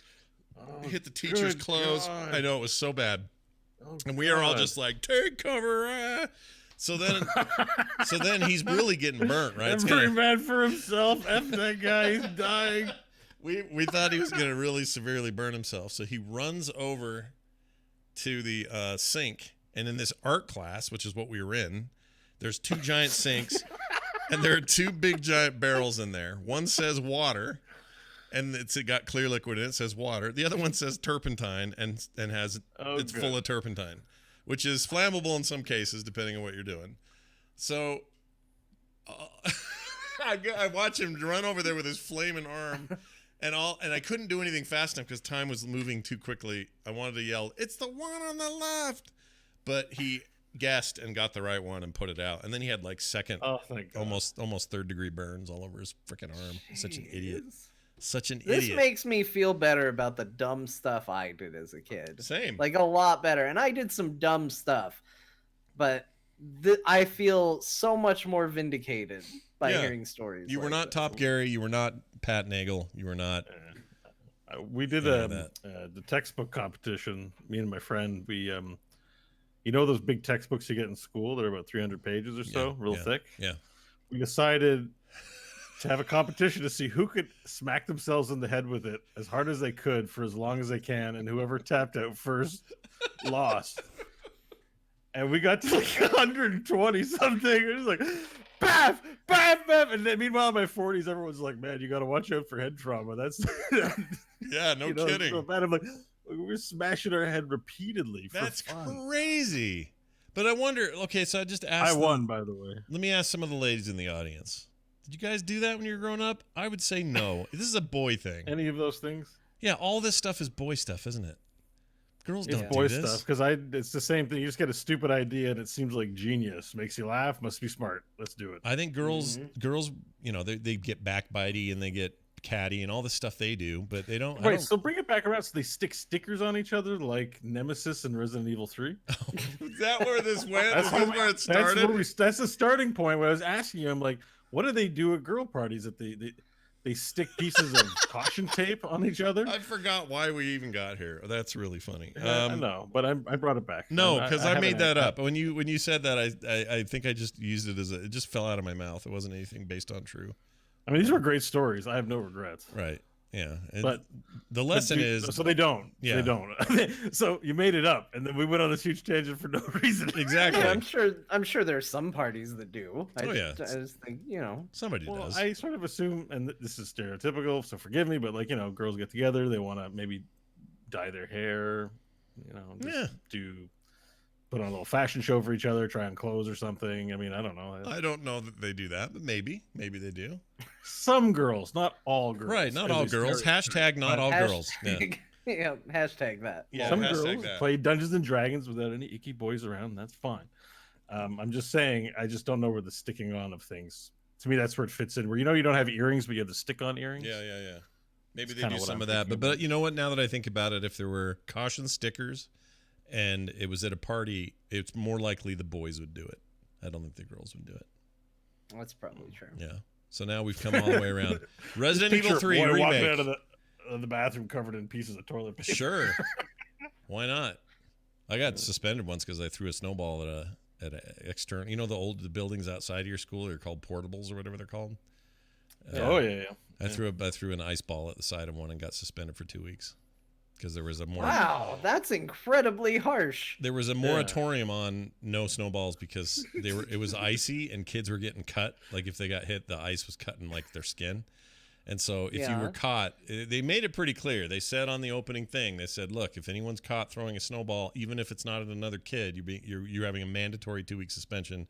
hit the teacher's clothes. God. I know, it was so bad. And we are all just like, take cover. So then he's really getting burnt, right? Every man for himself. F that guy, he's dying. We thought he was going to really severely burn himself, so he runs over to the sink, and in this art class, which is what we were in, there's two giant sinks, and there are two big giant barrels in there. One says water, and it got clear liquid in it. It says water. The other one says turpentine, and has it's full of turpentine, which is flammable in some cases depending on what you're doing. So I watch him run over there with his flaming arm. And I couldn't do anything fast enough because time was moving too quickly. I wanted to yell, "It's the one on the left!" But he guessed and got the right one and put it out. And then he had like almost third-degree burns all over his freaking arm. Jeez. Such an idiot. This makes me feel better about the dumb stuff I did as a kid. Same. Like a lot better. And I did some dumb stuff, but I feel so much more vindicated by hearing stories. You were not Top Gary. You were not Pat Nagel. You were not. We did the textbook competition. Me and my friend, we you know those big textbooks you get in school? They're about 300 pages or so, real thick. Yeah. We decided to have a competition to see who could smack themselves in the head with it as hard as they could for as long as they can, and whoever tapped out first lost. And we got to like 120 something. It was like, Baff, baff, baff. And then meanwhile, in my 40s, everyone's like, man, you got to watch out for head trauma. That's yeah, no kidding. So bad. I'm like, we're smashing our head repeatedly. That's crazy. But I wonder, okay, so I just asked. I won, by the way. Let me ask some of the ladies in the audience. Did you guys do that when you were growing up? I would say no. This is a boy thing. Any of those things? Yeah, all this stuff is boy stuff, isn't it? Girls it's don't boy do this. stuff because it's the same thing. You just get a stupid idea and it seems like genius. Makes you laugh. Must be smart. Let's do it. I think girls, you know, they get backbitey and they get catty and all the stuff they do, but they don't. Right. So bring it back around. So they stick stickers on each other like Nemesis and Resident Evil 3. Is that where this went? That's where it started. That's the starting point. When I was asking you, I'm like, what do they do at girl parties? That they stick pieces of caution tape on each other. I forgot why we even got here. That's really funny. I know, but I brought it back. No, because I made that up. When you said that, I think I just used it it just fell out of my mouth. It wasn't anything based on true. I mean, these were great stories. I have no regrets. Right. Yeah. But the lesson is... So they don't. Yeah. They don't. So you made it up, and then we went on this huge tangent for no reason. Exactly. Yeah, I'm sure there are some parties that do. I just think, somebody does. I sort of assume, and this is stereotypical, so forgive me, but like, girls get together, they want to maybe dye their hair, put on a little fashion show for each other, try on clothes or something. I mean, I don't know. I don't know that they do that, but maybe they do. Some girls, not all girls. Right, not all girls. Hashtag not all girls. Yeah. Yeah, hashtag that. Yeah, some girls play Dungeons and Dragons without any icky boys around. That's fine. I'm just saying, I just don't know where the sticking on of things. To me, that's where it fits in. Where you don't have earrings, but you have the stick-on earrings. Yeah. Maybe they do some of that, but you know what? Now that I think about it, if there were caution stickers, and it was at a party, it's more likely the boys would do it. I don't think the girls would do it. That's probably true. Yeah. So now we've come all the way around. Resident Evil 3 remake. Walking out of the bathroom covered in pieces of toilet paper. Sure. Why not? I got suspended once because I threw a snowball at an external. You know the buildings outside of your school are called portables or whatever they're called. Yeah. I threw an ice ball at the side of one and got suspended for 2 weeks. Because there was wow, that's incredibly harsh. There was a moratorium on no snowballs because it was icy and kids were getting cut. Like if they got hit, the ice was cutting like their skin. And so if you were caught, they made it pretty clear. They said on the opening thing, they said, look, if anyone's caught throwing a snowball, even if it's not at another kid, you're having a mandatory 2-week suspension.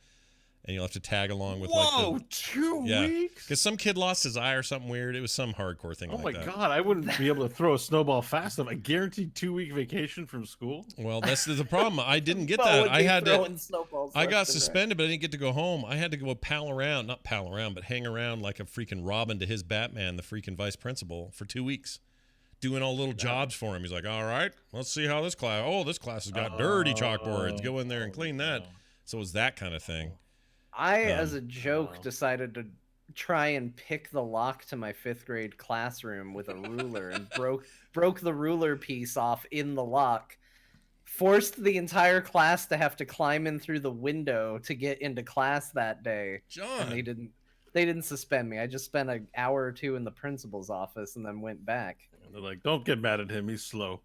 And you'll have to tag along with 2 weeks? Because some kid lost his eye or something weird. It was some hardcore thing like that. Oh my God, I wouldn't be able to throw a snowball fast enough. I guaranteed 2-week vacation from school. Well, that's the problem. I didn't get that. I got suspended, but I didn't get to go home. I had to go not pal around, but hang around like a freaking Robin to his Batman, the freaking vice principal, for 2 weeks. Doing all little jobs for him. He's like, all right, let's see how this class has got dirty chalkboards. Go in there and clean that. So it was that kind of thing. I, as a joke, decided to try and pick the lock to my 5th grade classroom with a ruler and broke the ruler piece off in the lock. Forced the entire class to have to climb in through the window to get into class that day. John, and they didn't suspend me. I just spent an hour or two in the principal's office and then went back. And they're like, "Don't get mad at him. He's slow."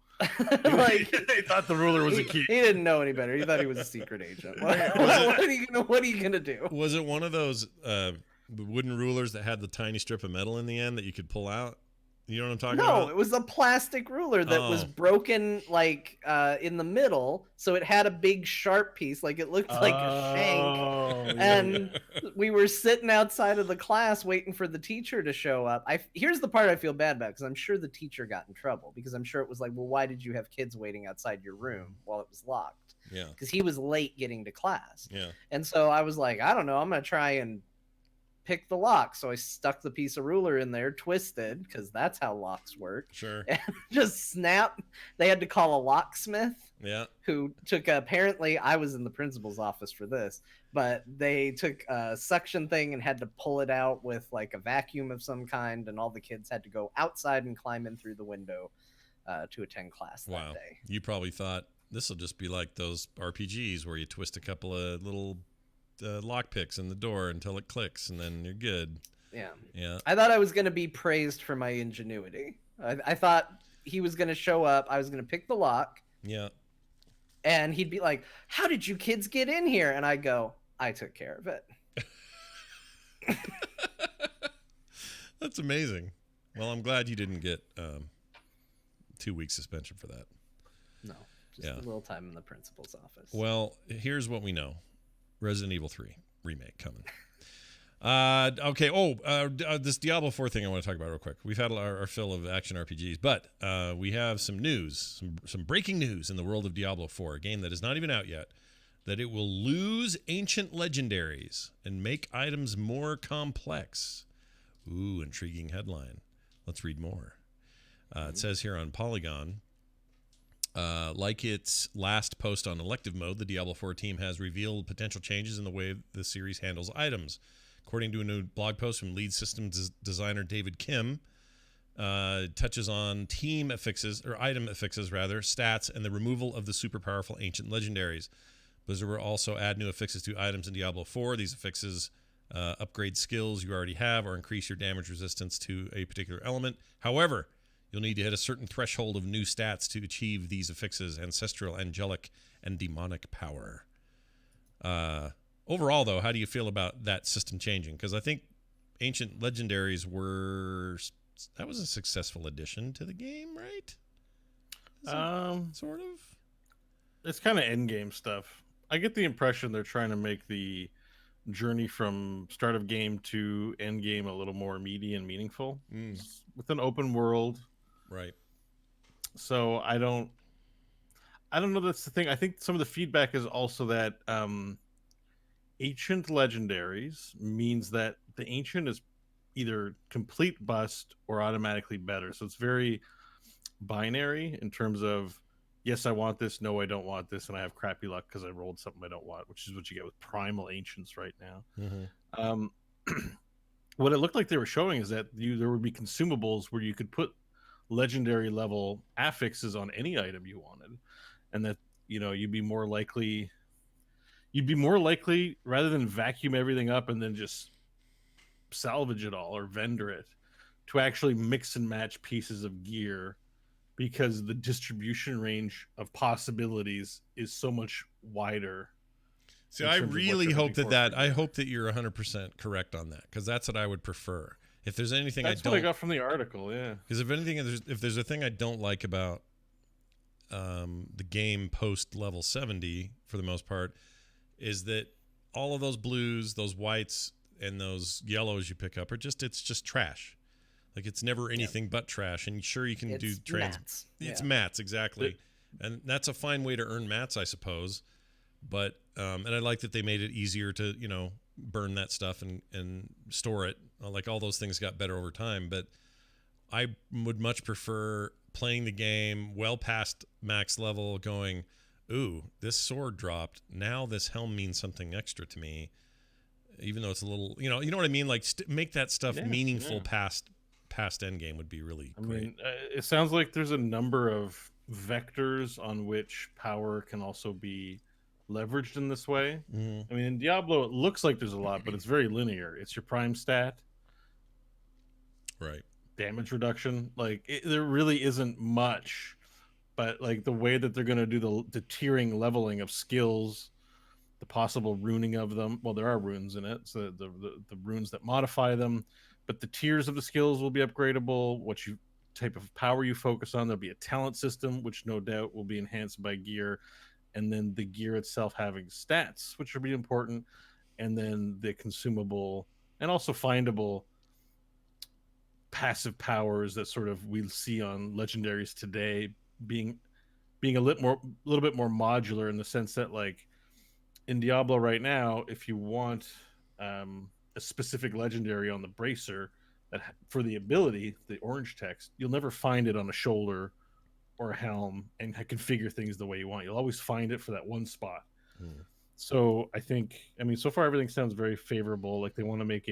Like they thought the ruler was a key. He didn't know any better. He thought he was a secret agent. What are you gonna do? Was it one of those wooden rulers that had the tiny strip of metal in the end that you could pull out? You know what I'm talking about? No, it was a plastic ruler that was broken like in the middle, so it had a big sharp piece, like it looked like a shank. And we were sitting outside of the class waiting for the teacher to show up. Here's the part I feel bad about, because I'm sure the teacher got in trouble, because I'm sure it was like, well, why did you have kids waiting outside your room while it was locked? Yeah. Because he was late getting to class. Yeah. And so I was like, I don't know, I'm gonna try and pick the lock. So I stuck the piece of ruler in there, twisted, because that's how locks work. Sure. And just snap. They had to call a locksmith. Yeah. Who took apparently I was in the principal's office for this, but they took a suction thing and had to pull it out with like a vacuum of some kind, and all the kids had to go outside and climb in through the window to attend class that day. You probably thought this will just be like those RPGs where you twist a couple of little lock picks in the door until it clicks, and then you're good. Yeah. I thought I was going to be praised for my ingenuity. I thought he was going to show up. I was going to pick the lock. Yeah. And he'd be like, "How did you kids get in here?" And I go, "I took care of it." That's amazing. Well, I'm glad you didn't get 2-week suspension for that. No, just a little time in the principal's office. Well, here's what we know. Resident Evil 3 remake coming. Okay. This Diablo 4 thing I want to talk about real quick. We've had our fill of action RPGs, but we have some news, some breaking news in the world of Diablo 4, a game that is not even out yet, that it will lose ancient legendaries and make items more complex. Ooh, intriguing headline. Let's read more. It says here on Polygon, like its last post on elective mode, the Diablo 4 team has revealed potential changes in the way the series handles items. According to a new blog post from lead systems designer David Kim, touches on team affixes, or item affixes rather, stats, and the removal of the super powerful ancient legendaries. Blizzard will also add new affixes to items in Diablo 4. These affixes upgrade skills you already have or increase your damage resistance to a particular element. However, you'll need to hit a certain threshold of new stats to achieve these affixes: ancestral, angelic, and demonic power. Overall, though, how do you feel about that system changing? Because I think ancient legendaries that was a successful addition to the game, right? Sort of. It's kind of end game stuff. I get the impression they're trying to make the journey from start of game to end game a little more meaty and meaningful with an open world. Right. So I don't know. That's the thing. I think some of the feedback is also that ancient legendaries means that the ancient is either complete bust or automatically better. So it's very binary in terms of, yes, I want this. No, I don't want this. And I have crappy luck because I rolled something I don't want, which is what you get with primal ancients right now. Mm-hmm. What it looked like they were showing is that there would be consumables where you could put legendary level affixes on any item you wanted. And that, you'd be more likely rather than vacuum everything up and then just salvage it all or vendor it, to actually mix and match pieces of gear, because the distribution range of possibilities is so much wider. So I really hope I hope that you're 100% correct on that, because that's what I would prefer. If there's anything that's what I got from the article, yeah. Because if there's a thing I don't like about the game post level 70, for the most part, is that all of those blues, those whites, and those yellows you pick up it's just trash. Like, it's never anything but trash. And sure, you can do mats. It's mats, exactly. And that's a fine way to earn mats, I suppose. But and I like that they made it easier to, burn that stuff and store it. Like, all those things got better over time. But I would much prefer playing the game well past max level, going, ooh, this sword dropped. Now this helm means something extra to me, even though it's a little, you know what I mean? Like, make that stuff meaningful past end game would be really great. I mean, it sounds like there's a number of vectors on which power can also be leveraged in this way. Mm-hmm. I mean, in Diablo, it looks like there's a lot, but it's very linear. It's your prime stat, right? Damage reduction. Like, there really isn't much. But like the way that they're going to do the tiering leveling of skills, the possible runing of them. Well, there are runes in it, so the runes that modify them. But the tiers of the skills will be upgradable. What type of power you focus on. There'll be a talent system, which no doubt will be enhanced by gear, and then the gear itself having stats, which will be important, and then the consumable and also findable passive powers that sort of we see on legendaries today, being a little bit more modular, in the sense that, like, in Diablo right now, if you want a specific legendary on the bracer that for the ability, the orange text, you'll never find it on a shoulder or a helm and configure things the way you want. You'll always find it for that one spot. So I think, so far everything sounds very favorable. Like, they want to make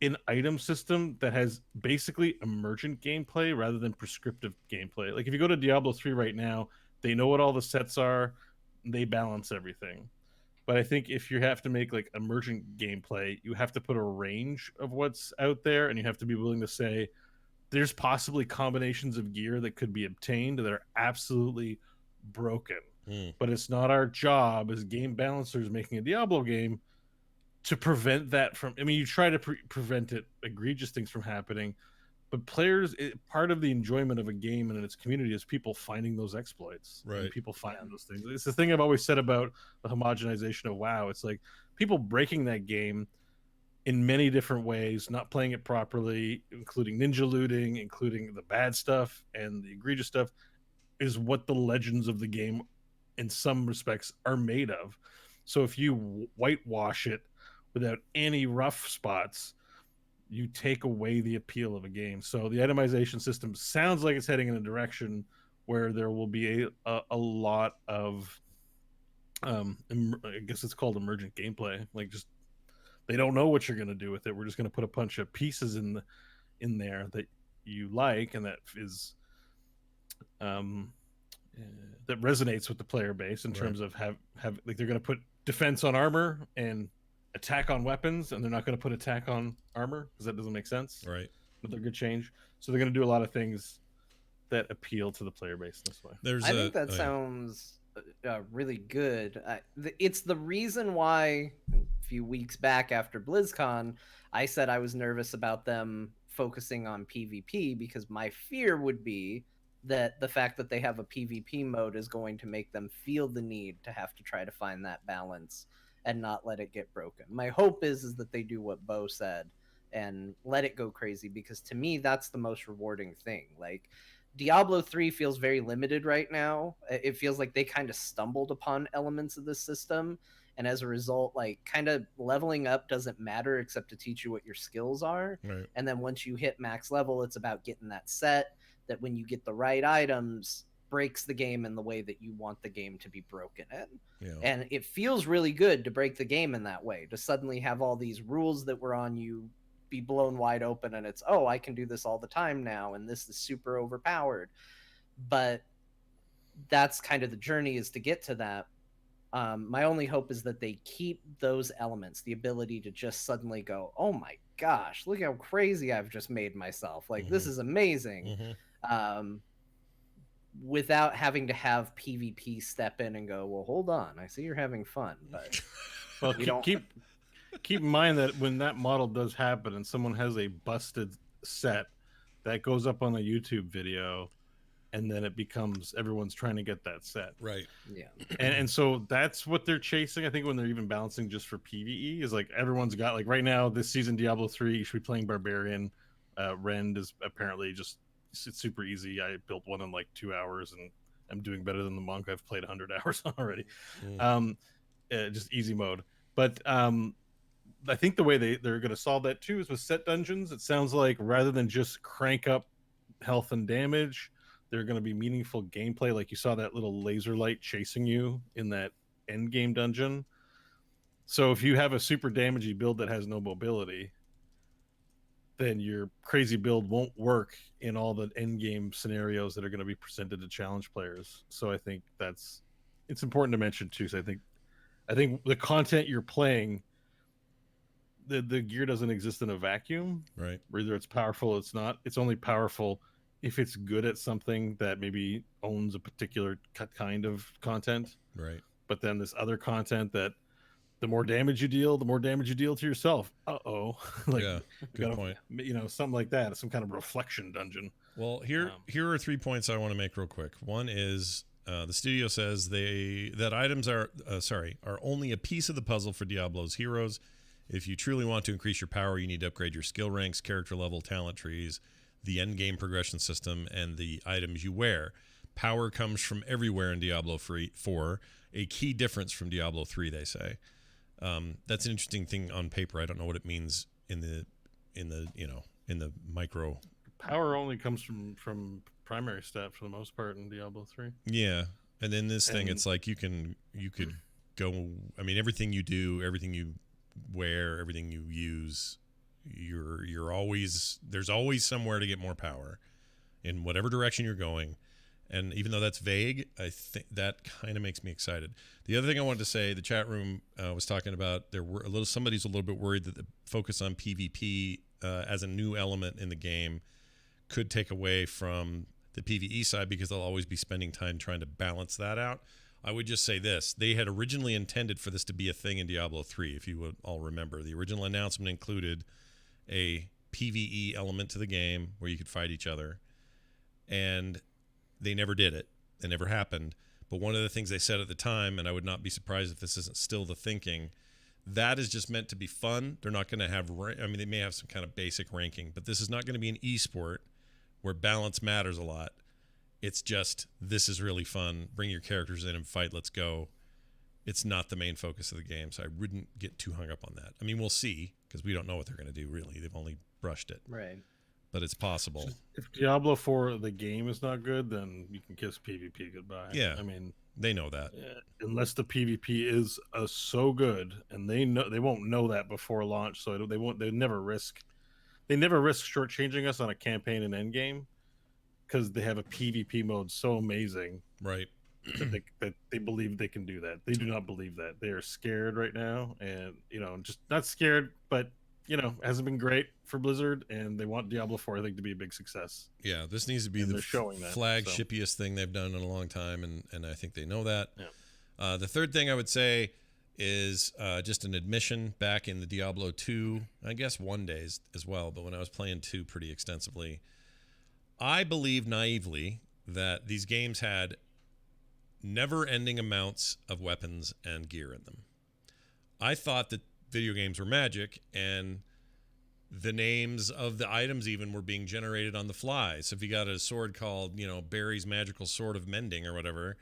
an item system that has basically emergent gameplay rather than prescriptive gameplay. Like, if you go to Diablo 3 right now, they know what all the sets are, they balance everything. But I think if you have to make like emergent gameplay, you have to put a range of what's out there, and you have to be willing to say there's possibly combinations of gear that could be obtained that are absolutely broken. But it's not our job as game balancers making a Diablo game to prevent that from. I mean, you try to prevent egregious things from happening, but players, part of the enjoyment of a game and its community is people finding those exploits, right? And people finding those things. It's the thing I've always said about the homogenization of WoW. It's like people breaking that game in many different ways, not playing it properly, including ninja looting, including the bad stuff and the egregious stuff, is what the legends of the game, in some respects, are made of. So if you whitewash it without any rough spots, you take away the appeal of a game. So the itemization system sounds like it's heading in a direction where there will be a lot of, I guess it's called emergent gameplay. Like, just they don't know what you're going to do with it. We're just going to put a bunch of pieces in there that you like and that is that resonates with the player base in terms of have like they're going to put defense on armor and attack on weapons, and they're not going to put attack on armor because that doesn't make sense. Right. But they're going to change. So they're going to do a lot of things that appeal to the player base this way. I think that sounds really good. It's the reason why a few weeks back after BlizzCon, I said I was nervous about them focusing on PvP because my fear would be that the fact that they have a PvP mode is going to make them feel the need to have to try to find that balance and not let it get broken. My hope is that they do what Bo said and let it go crazy, because to me that's the most rewarding thing. Like, Diablo 3 feels very limited right now. It feels like they kind of stumbled upon elements of this system, and as a result, like, kind of leveling up doesn't matter except to teach you what your skills are. Right. And then once you hit max level, it's about getting that set that when you get the right items breaks the game in the way that you want the game to be broken in. Yeah. And it feels really good to break the game in that way, to suddenly have all these rules that were on you be blown wide open, and it's, oh, I can do this all the time now, and this is super overpowered. But that's kind of the journey, is to get to that. My only hope is that they keep those elements, the ability to just suddenly go, oh my gosh, look how crazy I've just made myself. Like, this is amazing. Without having to have PvP step in and go, well, hold on, I see you're having fun, but well, keep in mind that when that model does happen and someone has a busted set, that goes up on a YouTube video, and then it becomes everyone's trying to get that set. Right. Yeah. And so that's what they're chasing. I think when they're even balancing just for PvE is like everyone's got, like, right now this season Diablo 3 you should be playing Barbarian. Rend is apparently just, it's super easy. I built one in like 2 hours and I'm doing better than the monk. I've played 100 hours already. Just easy mode. But I think the way they're going to solve that too is with set dungeons. It sounds like rather than just crank up health and damage, they're going to be meaningful gameplay. Like you saw that little laser light chasing you in that end game dungeon. So if you have a super damagey build that has no mobility, then your crazy build won't work in all the end game scenarios that are going to be presented to challenge players. So I think it's important to mention too. So I think the content you're playing, the gear doesn't exist in a vacuum. Right. Whether it's powerful or it's not. It's only powerful if it's good at something that maybe owns a particular kind of content. Right. But then this other content that the more damage you deal to yourself. Like, yeah, good point. Something like that, some kind of reflection dungeon. Well, here are 3 points I want to make real quick. One is the studio says that items are only a piece of the puzzle for Diablo's heroes. If you truly want to increase your power, you need to upgrade your skill ranks, character level, talent trees, the end game progression system, and the items you wear. Power comes from everywhere in Diablo 4, a key difference from Diablo 3, they say. That's an interesting thing on paper. I don't know what it means in the micro. Power only comes from primary stat for the most part in Diablo 3. Yeah, and then this thing, it's like you could go. I mean, everything you do, everything you wear, everything you use, there's always somewhere to get more power in whatever direction you're going. And even though that's vague, I think that kind of makes me excited. The other thing I wanted to say, the chat room was talking about, somebody's a little bit worried that the focus on PvP as a new element in the game could take away from the PvE side, because they'll always be spending time trying to balance that out. I would just say this. They had originally intended for this to be a thing in Diablo 3, if you would all remember. The original announcement included a PvE element to the game where you could fight each other. And they never did it. It never happened. But one of the things they said at the time, and I would not be surprised if this isn't still the thinking, that is just meant to be fun. They're not going to have, they may have some kind of basic ranking, but this is not going to be an esport where balance matters a lot. It's just, this is really fun. Bring your characters in and fight. Let's go. It's not the main focus of the game, so I wouldn't get too hung up on that. I mean, we'll see, because we don't know what they're going to do, really. They've only brushed it. Right. But it's possible. If Diablo 4, the game, is not good, then you can kiss PvP goodbye. Yeah. I mean, they know that. Unless the PvP is so good, and they won't know that before launch, so they never risk shortchanging us on a campaign and endgame, because they have a PvP mode so amazing, right? that they believe they can do that. They do not believe that. They are scared right now, and just not scared, but it hasn't been great for Blizzard, and they want Diablo 4, I think, to be a big success. Yeah, this needs to be the flagshipiest thing they've done in a long time, and I think they know that. Yeah. The third thing I would say is just an admission back in the Diablo 2, I guess 1 days as well, but when I was playing 2 pretty extensively, I believed naively that these games had never-ending amounts of weapons and gear in them. I thought that video games were magic, and the names of the items even were being generated on the fly. So if you got a sword called, Barry's Magical Sword of Mending or whatever,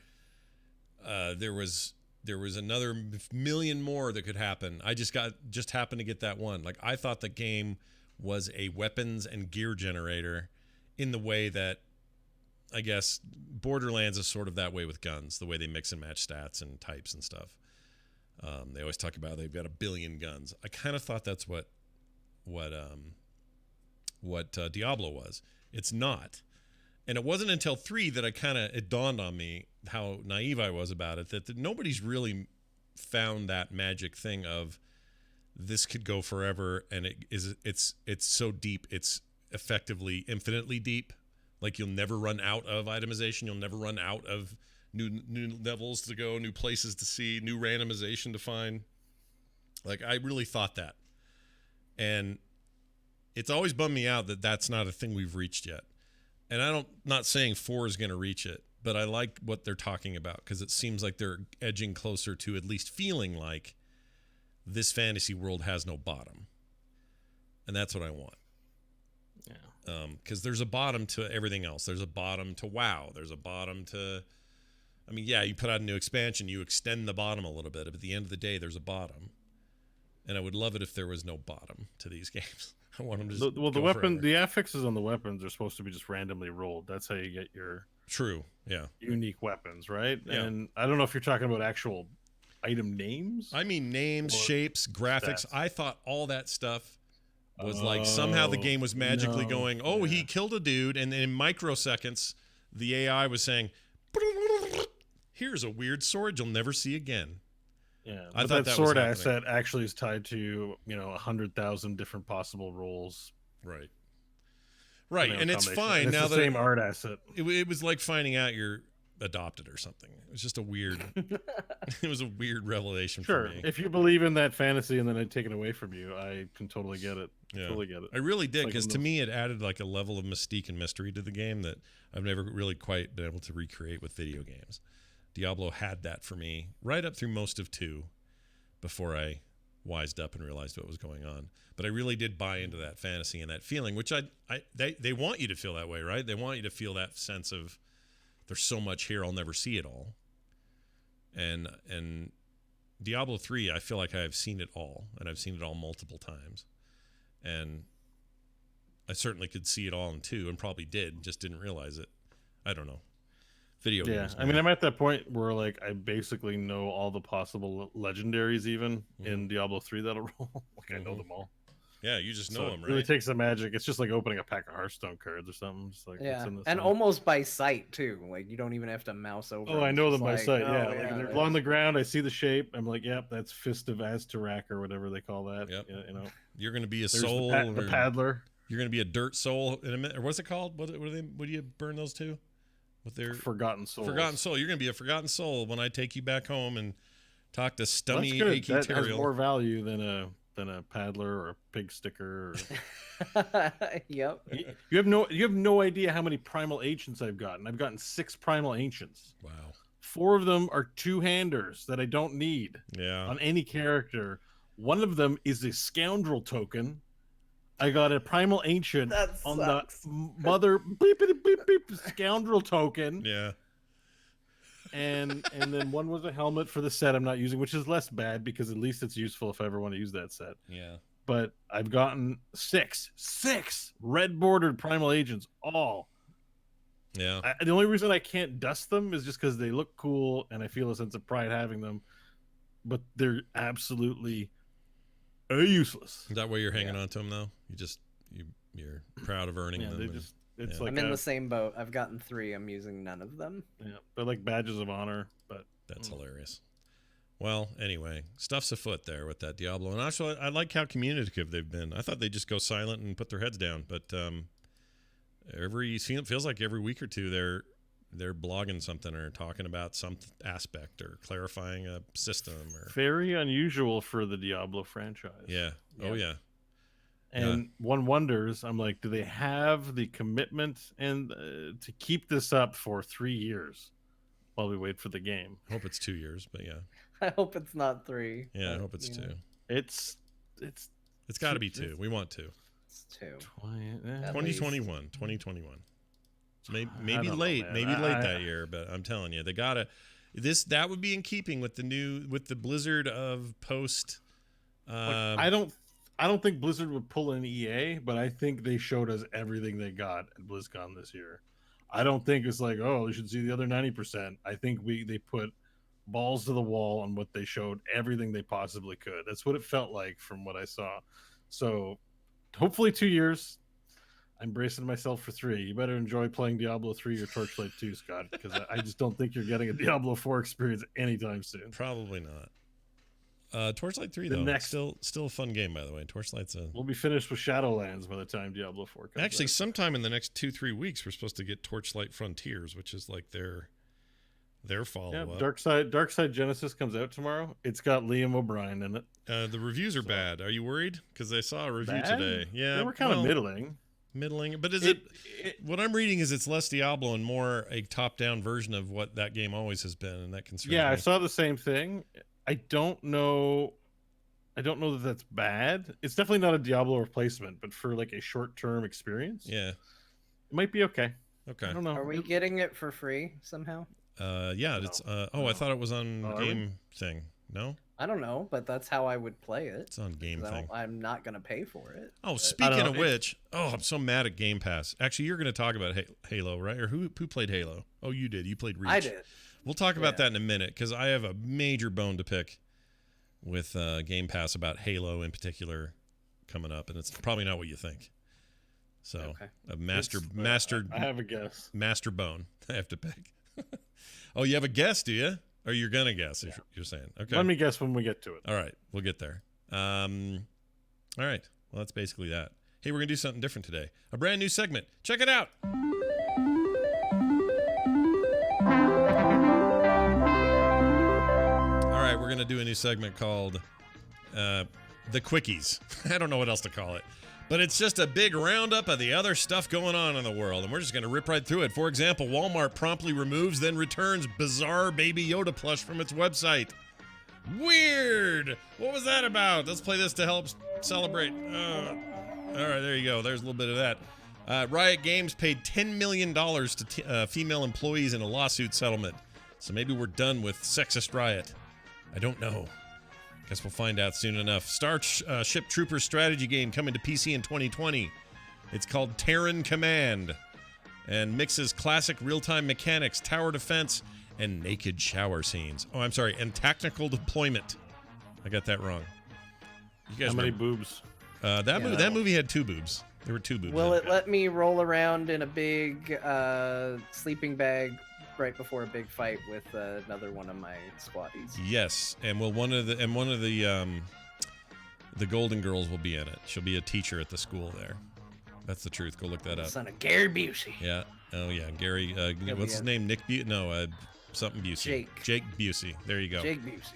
there was another million more that could happen. I just happened to get that one. Like, I thought the game was a weapons and gear generator in the way that, I guess, Borderlands is sort of that way with guns, the way they mix and match stats and types and stuff. They always talk about they've got 1 billion guns. I kind of thought that's what Diablo was. It's not. And it wasn't until 3 that it dawned on me how naive I was about it, that nobody's really found that magic thing of this could go forever, and it's so deep, it's effectively infinitely deep. Like, you'll never run out of itemization, you'll never run out of new levels to go, new places to see, new randomization to find. Like, I really thought that. And it's always bummed me out that that's not a thing we've reached yet. And not saying 4 is going to reach it, but I like what they're talking about, because it seems like they're edging closer to at least feeling like this fantasy world has no bottom. And that's what I want. Yeah. Because there's a bottom to everything else. There's a bottom to WoW. There's a bottom to... you put out a new expansion, you extend the bottom a little bit, but at the end of the day, there's a bottom. And I would love it if there was no bottom to these games. I want them to just the affixes on the weapons are supposed to be just randomly rolled. That's how you get your unique weapons, right? Yeah. And I don't know if you're talking about actual item names. I mean names, shapes, graphics. Stats. I thought all that stuff was like somehow the game was magically going, he killed a dude, and then in microseconds, the AI was saying, here's a weird sword you'll never see again. Yeah, but that sword asset actually is tied to 100,000 different possible rolls. Right. And it's fine and it's now the that same art asset. It was like finding out you're adopted or something. It was just a weird. It was a weird revelation for me. If you believe in that fantasy and then I take it away from you, I can totally get it. Totally get it. I really did, because to me it added like a level of mystique and mystery to the game that I've never really quite been able to recreate with video games. Diablo had that for me right up through most of 2 before I wised up and realized what was going on. But I really did buy into that fantasy and that feeling, which they want you to feel that way, right? They want you to feel that sense of there's so much here, I'll never see it all. And Diablo 3, I feel like I've seen it all, and I've seen it all multiple times. And I certainly could see it all in 2, and probably did, just didn't realize it. I don't know. Video games. I mean, I'm at that point where like I basically know all the possible legendaries even in Diablo 3 that'll roll. I know them all. Yeah, you just know them, right? It really takes the magic. It's just like opening a pack of Hearthstone cards or something. Just like and almost by sight too. Like, you don't even have to mouse over. Oh, I know them by sight. Like they're on the ground. I see the shape. I'm like, yep, that's Fist of Aztarak or whatever they call that. Yep. You're going to be a soul. The paddler. You're going to be a dirt soul in a minute. Or what's it called? What do you burn those to? with their Forgotten Soul. Forgotten Soul. You're going to be a Forgotten Soul when I take you back home and talk to Stummy Achy That Terriel. has more value than a paddler or a pig sticker. Yep. You have no idea how many Primal Ancients I've gotten. I've gotten 6 Primal Ancients. Wow. 4 of them are 2-handers that I don't need on any character. One of them is a Scoundrel token. I got a Primal Ancient on the mother beep, beep, beep, beep, Scoundrel token. Yeah. And then one was a helmet for the set I'm not using, which is less bad because at least it's useful if I ever want to use that set. Yeah. But I've gotten 6 red bordered Primal Agents, all. Yeah. The only reason I can't dust them is just because they look cool and I feel a sense of pride having them, but they're absolutely useless. Is that why you're hanging on to them though? You're proud of earning them. It's I'm in the same boat. I've gotten 3. I'm using none of them. Yeah, they're like badges of honor, but that's hilarious. Well, anyway, stuff's afoot there with that Diablo, and actually, I like how communicative they've been. I thought they'd just go silent and put their heads down, but it feels like every week or two they're blogging something or talking about some aspect or clarifying a system. Or very unusual for the Diablo franchise. Yeah. Oh yeah. And one wonders, I'm like, do they have the commitment and to keep this up for 3 years while we wait for the game? I hope it's 2 years, but yeah. I hope it's not 3. Yeah, I hope it's 2. It's got to be 2. We want 2. It's 2. 2021. Maybe late, that year, but I'm telling you, they gotta. That would be in keeping with the Blizzard of post. I don't think Blizzard would pull an EA, but I think they showed us everything they got at BlizzCon this year. I don't think it's like, oh, you should see the other 90%. I think they put balls to the wall on what they showed, everything they possibly could. That's what it felt like from what I saw. So hopefully 2 years. I'm bracing myself for 3. You better enjoy playing Diablo 3 or Torchlight 2, Scott, because I just don't think you're getting a Diablo 4 experience anytime soon. Probably not. Torchlight 3 though, still a fun game, by the way. Torchlight's we'll be finished with Shadowlands by the time Diablo 4 comes Actually, out. sometime in the next 2-3 weeks, we're supposed to get Torchlight Frontiers, which is like their follow-up. Dark Side Genesis comes out tomorrow. It's got Liam O'Brien in it. The reviews are bad. Are you worried? Because I saw a review today. Yeah, they were kind of middling. But is it what I'm reading is it's less Diablo and more a top-down version of what that game always has been, and that concerns me. I saw the same thing. I don't know that that's bad. It's definitely not a Diablo replacement, but for like a short-term experience, it might be okay. Okay. I don't know. Are we getting it for free somehow? It's I thought it was on Game Thing. No? I don't know, but that's how I would play it. It's on Game Thing. I'm not going to pay for it. Oh, speaking of which, I'm so mad at Game Pass. Actually, you're going to talk about Halo, right? Or who played Halo? Oh, you did. You played Reach. I did. We'll talk about that in a minute because I have a major bone to pick with Game Pass about Halo in particular coming up, and it's probably not what you think. So, a master. I have a guess. Master bone I have to pick. Oh, you have a guess, do you? Or you're gonna guess? You're saying. Okay. Let me guess when we get to it. All right, we'll get there. All right. Well, that's basically that. Hey, we're gonna do something different today. A brand new segment. Check it out. All right, we're gonna do a new segment called the Quickies. I don't know what else to call it. But it's just a big roundup of the other stuff going on in the world, and we're just going to rip right through it. For example, Walmart promptly removes, then returns bizarre Baby Yoda plush from its website. Weird! What was that about? Let's play this to help celebrate. All right, there you go. There's a little bit of that. Riot Games paid $10 million to female employees in a lawsuit settlement. So maybe we're done with sexist Riot. I don't know. Guess we'll find out soon enough. Starship Troopers strategy game coming to PC in 2020. It's called Terran Command and mixes classic real-time mechanics, tower defense, and naked shower scenes. Oh, I'm sorry, and tactical deployment. I got that wrong. You guys How many boobs? That movie had 2 boobs. There were 2 boobs. Will it let me roll around in a big sleeping bag right before a big fight with another one of my squaddies? Yes, and one of the Golden Girls will be in it. She'll be a teacher at the school there. That's the truth. Go look that up. Son of Gary Busey. Yeah, Oh yeah, Gary. What's his name? Nick Busey? No, something Busey. Jake Busey. There you go. Jake Busey.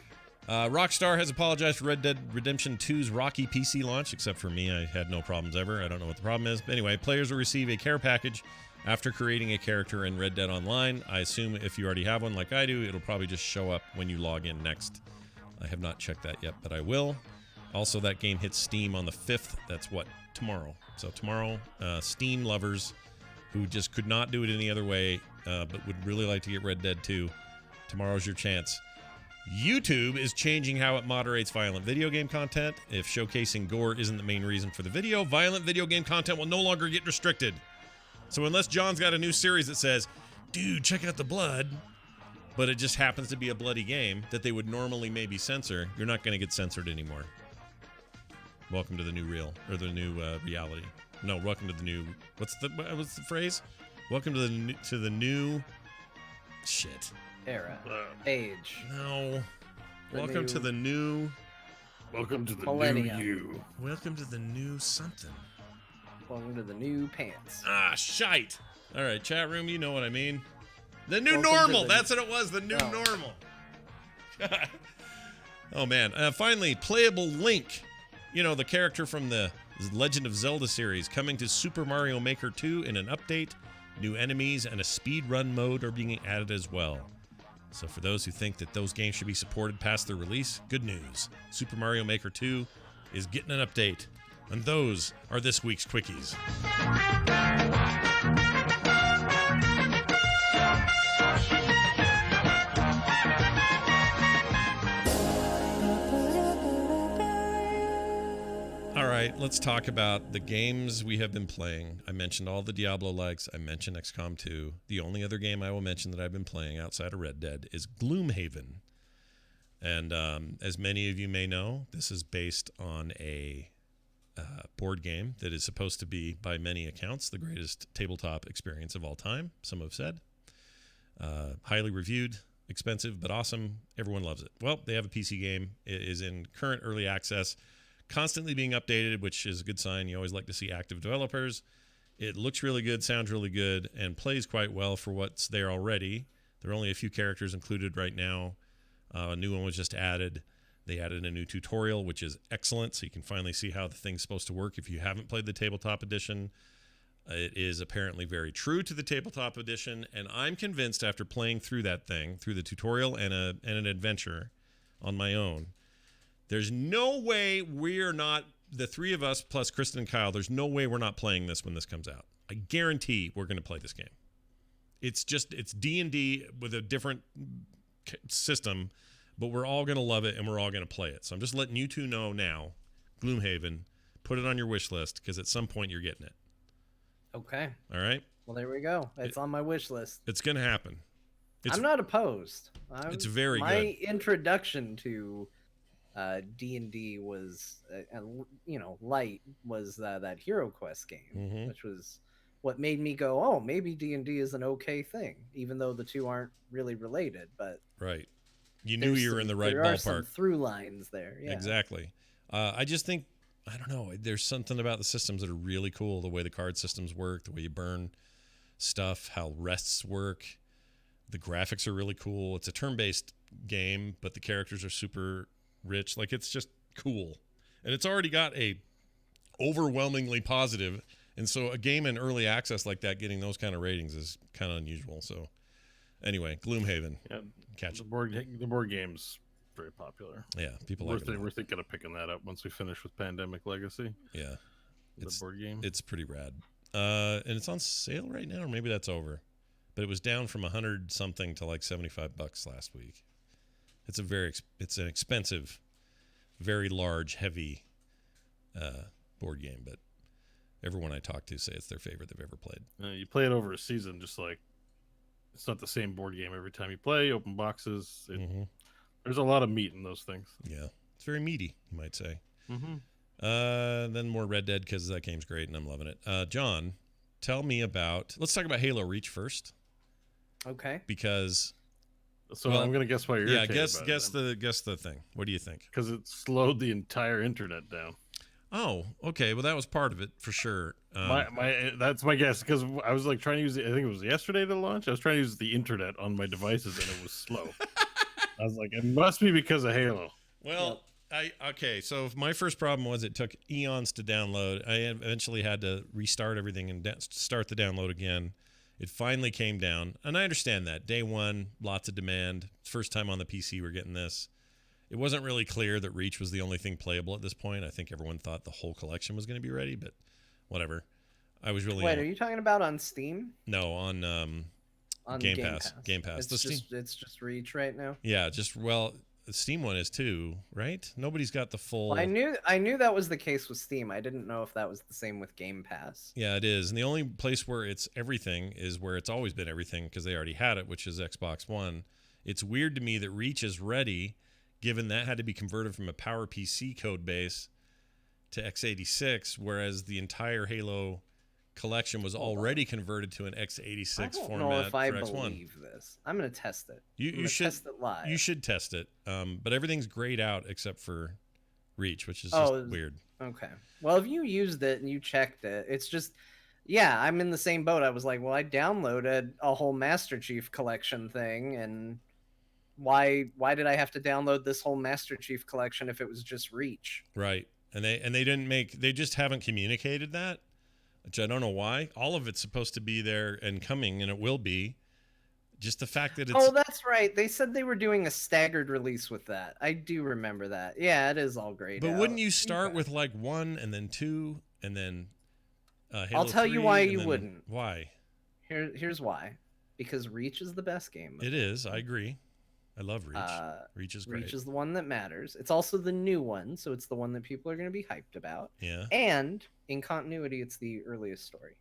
Rockstar has apologized for Red Dead Redemption 2's rocky PC launch, except for me. I had no problems ever. I don't know what the problem is. But anyway, players will receive a care package after creating a character in Red Dead Online. I assume if you already have one like I do, it'll probably just show up when you log in next. I have not checked that yet, but I will. Also, that game hits Steam on the 5th. That's what? Tomorrow. So tomorrow, Steam lovers who just could not do it any other way, but would really like to get Red Dead 2, tomorrow's your chance. YouTube is changing how it moderates violent video game content. If showcasing gore isn't the main reason for the video, violent video game content will no longer get restricted. So unless John's got a new series that says, dude, check out the blood, but it just happens to be a bloody game that they would normally maybe censor, you're not going to get censored anymore. Welcome to the new reality. No, welcome to the new. What's the phrase? Welcome to the new. Shit. Era. Age. No. Welcome to the new. Welcome to the millennium. new you. Welcome to the new something. Welcome to the new pants. Ah, shite. All right, chat room, you know what I mean. The new normal. That's what it was. The new normal. Oh man. Finally, playable Link. You know, the character from the Legend of Zelda series, coming to Super Mario Maker 2 in an update. New enemies and a speedrun mode are being added as well. So for those who think that those games should be supported past their release, good news. Super Mario Maker 2 is getting an update. And those are this week's Quickies. All right, let's talk about the games we have been playing. I mentioned all the Diablo likes. I mentioned XCOM 2. The only other game I will mention that I've been playing outside of Red Dead is Gloomhaven. And as many of you may know, this is based on a board game that is supposed to be, by many accounts, the greatest tabletop experience of all time, some have said. Highly reviewed, expensive, but awesome. Everyone loves it. Well, they have a PC game. It is in current early access, constantly being updated, which is a good sign. You always like to see active developers. It looks really good, sounds really good, and plays quite well for what's there already. There are only a few characters included right now. A new one was just added. They added a new tutorial, which is excellent, so you can finally see how the thing's supposed to work if you haven't played the tabletop edition. It is apparently very true to the tabletop edition, and I'm convinced after playing through that thing, through the tutorial and an adventure on my own, there's no way we're not, the three of us plus Kristen and Kyle, there's no way we're not playing this when this comes out. I guarantee we're going to play this game. It's D&D with a different system, but we're all going to love it and we're all going to play it. So I'm just letting you two know now, Gloomhaven, put it on your wish list because at some point you're getting it. Okay. All right? Well, there we go. It's on my wish list. It's going to happen. I'm not opposed. It's very good. My introduction to D&D was, light was that Hero Quest game, which was what made me go, oh, maybe D&D is an okay thing, even though the two aren't really related. But right, you knew you were in the right ballpark. There are some through lines there. Yeah. Exactly. I just think, I don't know, there's something about the systems that are really cool. The way the card systems work, the way you burn stuff, how rests work. The graphics are really cool. It's a turn-based game, but the characters are super rich. Like, it's just cool, and it's already got a overwhelmingly positive, and so a game in early access like that getting those kind of ratings is kind of unusual. So anyway, Gloomhaven, catch it. The board game's very popular. Yeah, people like it. We're thinking of picking that up once we finish with Pandemic Legacy. Yeah, the board game. It's pretty rad, and it's on sale right now, or maybe that's over, but it was down from 100 something to like $75 last week. It's an expensive, very large, heavy board game, but everyone I talk to say it's their favorite they've ever played. You play it over a season, just like it's not the same board game every time you play. Open boxes. There's a lot of meat in those things. Yeah, it's very meaty, you might say. Then more Red Dead because that game's great and I'm loving it. John, tell me about. Let's talk about Halo Reach first. Okay. Because. So I'm gonna guess why you're guess the thing. What do you think? Because it slowed the entire internet down. Oh, okay. Well, that was part of it for sure. That's my guess, because I was like trying to use it. I think it was yesterday to launch. I was trying to use the internet on my devices and it was slow. I was like, it must be because of Halo. Well, okay. So my first problem was it took eons to download. I eventually had to restart everything and start the download again. It finally came down, and I understand that. Day one, lots of demand. First time on the PC we're getting this. It wasn't really clear that Reach was the only thing playable at this point. I think everyone thought the whole collection was going to be ready, but whatever. I was really... Wait, are you talking about on Steam? No, on Game Pass. Game Pass. It's just Reach right now? Yeah, the Steam one is too, right? Nobody's got the full... Well, I knew that was the case with Steam. I didn't know if that was the same with Game Pass. Yeah, it is. And the only place where it's everything is where it's always been everything, because they already had it, which is Xbox One. It's weird to me that Reach is ready, given that had to be converted from a PowerPC code base to x86, whereas the entire Halo collection was already converted to an x86 format. I don't know if I believe this. I'm going to test it. You should test it live. You should test it. But everything's grayed out except for Reach, which is just weird. Okay. Well, if you used it and you checked it, it's just, yeah, I'm in the same boat. I was like, well, I downloaded a whole Master Chief collection thing, and why did I have to download this whole Master Chief collection if it was just Reach? Right. And they just haven't communicated that, which I don't know why. All of it's supposed to be there and coming, and it will be. Just the fact that it's... Oh, that's right. They said they were doing a staggered release with that. I do remember that. Yeah, it is all great. But wouldn't you start with like 1 and then 2 and then Halo I'll tell 3, you why you wouldn't. Why? Here's why. Because Reach is the best game. It is. I agree. I love Reach. Reach is great. Reach is the one that matters. It's also the new one, so it's the one that people are going to be hyped about. Yeah. And in continuity, it's the earliest story.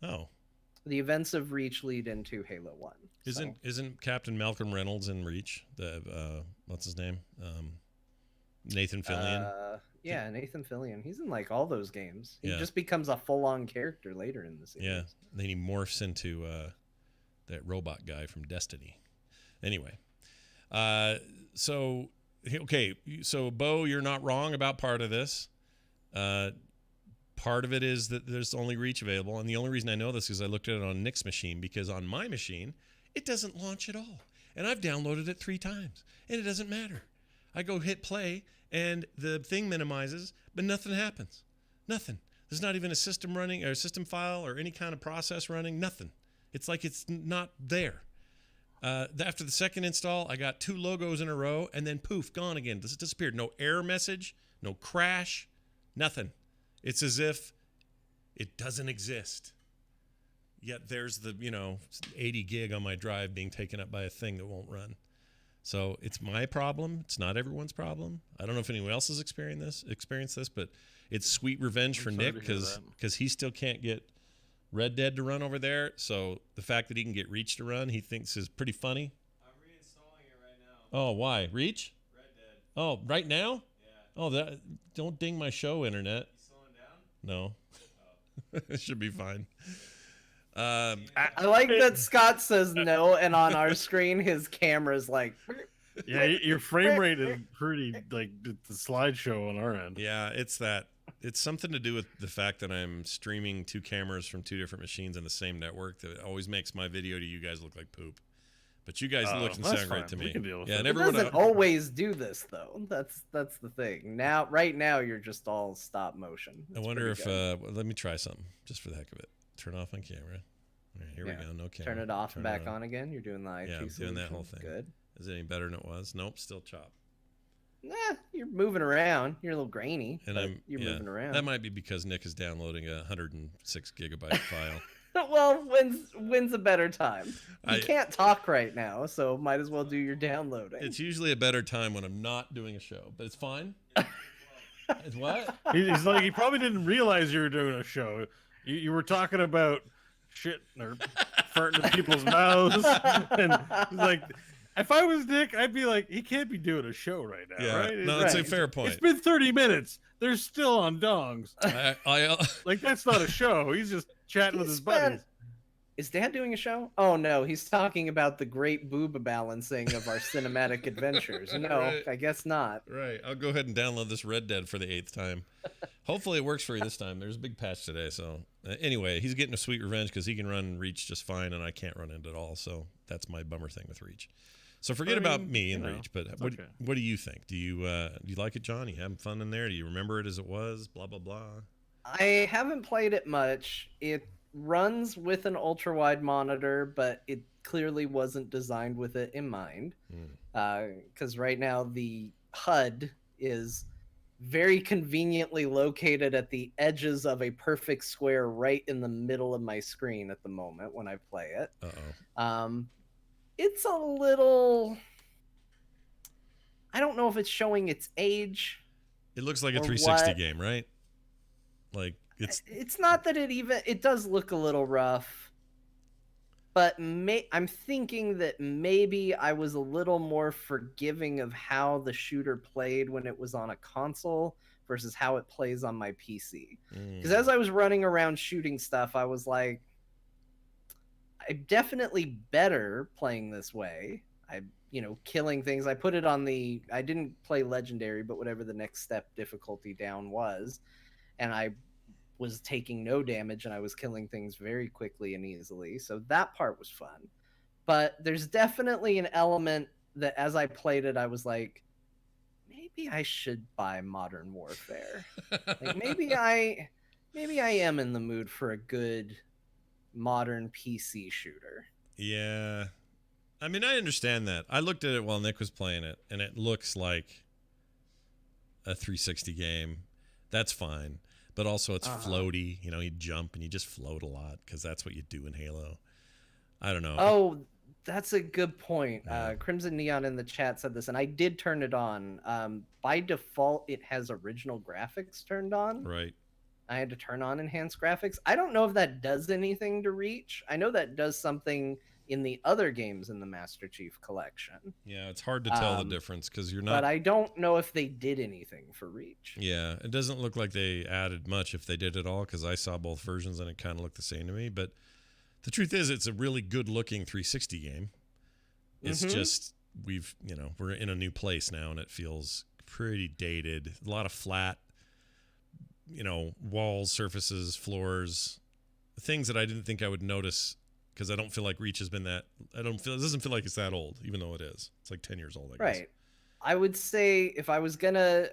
Oh. The events of Reach lead into Halo 1. Isn't Captain Malcolm Reynolds in Reach? What's his name? Nathan Fillion. Yeah, Nathan Fillion. He's in like all those games. He just becomes a full-on character later in the series. Yeah. Then he morphs into that robot guy from Destiny. Anyway. So Bo, you're not wrong about part of this. Part of it is that there's only Reach available, and the only reason I know this is I looked at it on Nick's machine, because on my machine it doesn't launch at all, and I've downloaded it 3 times, and it doesn't matter. I go hit play, and the thing minimizes, but nothing happens. Nothing. There's not even a system running or a system file or any kind of process running. Nothing. It's like it's not there. After the second install, I got 2 logos in a row, and then poof, gone again. This disappeared. No error message, no crash, nothing. It's as if it doesn't exist. Yet there's the 80 gig on my drive being taken up by a thing that won't run. So it's my problem. It's not everyone's problem. I don't know if anyone else has experienced this, but it's sweet revenge for Nick, because he still can't get Red Dead to run over there. So the fact that he can get Reach to run, he thinks is pretty funny. I'm reinstalling it right now. Oh, why? Reach? Red Dead. Oh, right now? Yeah. Oh, don't ding my show, internet. You slowing down? No. Oh. It should be fine. I like that Scott says no, and on our screen his camera's like... Yeah, your frame rate is pretty, like, the slideshow on our end. Yeah, it's something to do with the fact that I'm streaming 2 cameras from 2 different machines on the same network that always makes my video to you guys look like poop. But you guys look and sound great to me. We can deal with it. And everyone doesn't always do this, though. That's the thing. Right now, you're just all stop motion. I wonder if let me try something just for the heck of it. Turn off on camera. All right, here we go. No camera. Turn it off and back on again. You're doing the IT solution. Doing that whole thing. Good. Is it any better than it was? Nope, still chop. Nah, you're moving around. You're a little grainy. And you're moving around. That might be because Nick is downloading a 106 gigabyte file. Well, when's a better time? You can't talk right now, so might as well do your downloading. It's usually a better time when I'm not doing a show, but it's fine. It's what? He's like, he probably didn't realize you were doing a show. You were talking about shit or farting in people's mouths, and he's like, if I was Nick, I'd be like, he can't be doing a show right now, right? No, that's a fair point. It's been 30 minutes. They're still on dongs. Like, that's not a show. He's just chatting with his buddies. Is Dad doing a show? Oh no, he's talking about the great booba balancing of our cinematic adventures. No, Right. I guess not. Right. I'll go ahead and download this Red Dead for the 8th time. Hopefully it works for you this time. There's a big patch today. So anyway, he's getting a sweet revenge because he can run Reach just fine, and I can't run it at all. So that's my bummer thing with Reach. So forget about me and Reach. But what do you think? Do you like it, John? You having fun in there? Do you remember it as it was? Blah blah blah. I haven't played it much. It runs with an ultra wide monitor, but it clearly wasn't designed with it in mind. Because right now the HUD is very conveniently located at the edges of a perfect square right in the middle of my screen at the moment when I play it. It's a little, I don't know if it's showing its age. It looks like a 360 game, right? Like it's not that it does look a little rough, but I'm thinking that maybe I was a little more forgiving of how the shooter played when it was on a console versus how it plays on my PC. Because as I was running around shooting stuff, I was like, I'm definitely better playing this way. Killing things. I put it on I didn't play Legendary, but whatever the next step difficulty down was, and I was taking no damage and I was killing things very quickly and easily. So that part was fun. But there's definitely an element that as I played it, I was like, maybe I should buy Modern Warfare. Like maybe I am in the mood for a good modern PC shooter. Yeah. I mean, I understand that. I looked at it while Nick was playing it, and it looks like a 360 game. That's fine. But also it's floaty. You jump and you just float a lot because that's what you do in Halo. I don't know. Oh, that's a good point. Yeah. Crimson Neon in the chat said this, and I did turn it on. By default, it has original graphics turned on. Right. I had to turn on enhanced graphics. I don't know if that does anything to Reach. I know that does something in the other games in the Master Chief Collection. Yeah, it's hard to tell the difference because you're not. But I don't know if they did anything for Reach. Yeah, it doesn't look like they added much if they did at all because I saw both versions and it kind of looked the same to me. But the truth is, it's a really good-looking 360 game. It's just we're in a new place now and it feels pretty dated. A lot of flat, walls, surfaces, floors, things that I didn't think I would notice. Because I don't feel like Reach has been that. It doesn't feel like it's that old, even though it is. It's like 10 years old, I guess. Right. I would say if I was gonna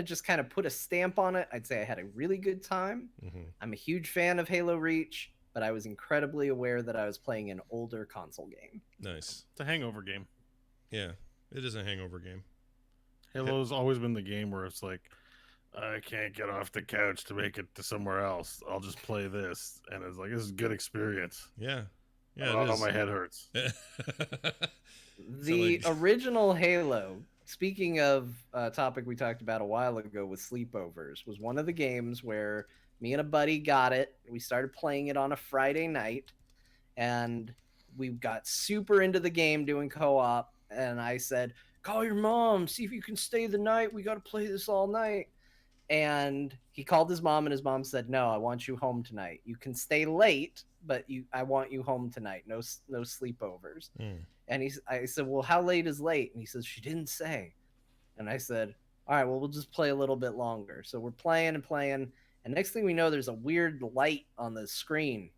just kind of put a stamp on it, I'd say I had a really good time. I'm a huge fan of Halo Reach, but I was incredibly aware that I was playing an older console game. Nice. It's a hangover game. Yeah, it is a hangover game. Halo's always been the game where it's like, I can't get off the couch to make it to somewhere else. I'll just play this. And it's like, this is a good experience. Yeah. Yeah, my head hurts. The original Halo, speaking of a topic we talked about a while ago with sleepovers, was one of the games where me and a buddy got it. We started playing it on a Friday night. And we got super into the game doing co-op. And I said, call your mom. See if you can stay the night. We got to play this all night. And he called his mom, and his mom said, no, I want you home tonight. You can stay late, but I want you home tonight. No sleepovers. And I said, well, how late is late? And he says, she didn't say. And I said, all right, well, we'll just play a little bit longer. So we're playing and playing. And next thing we know, there's a weird light on the screen.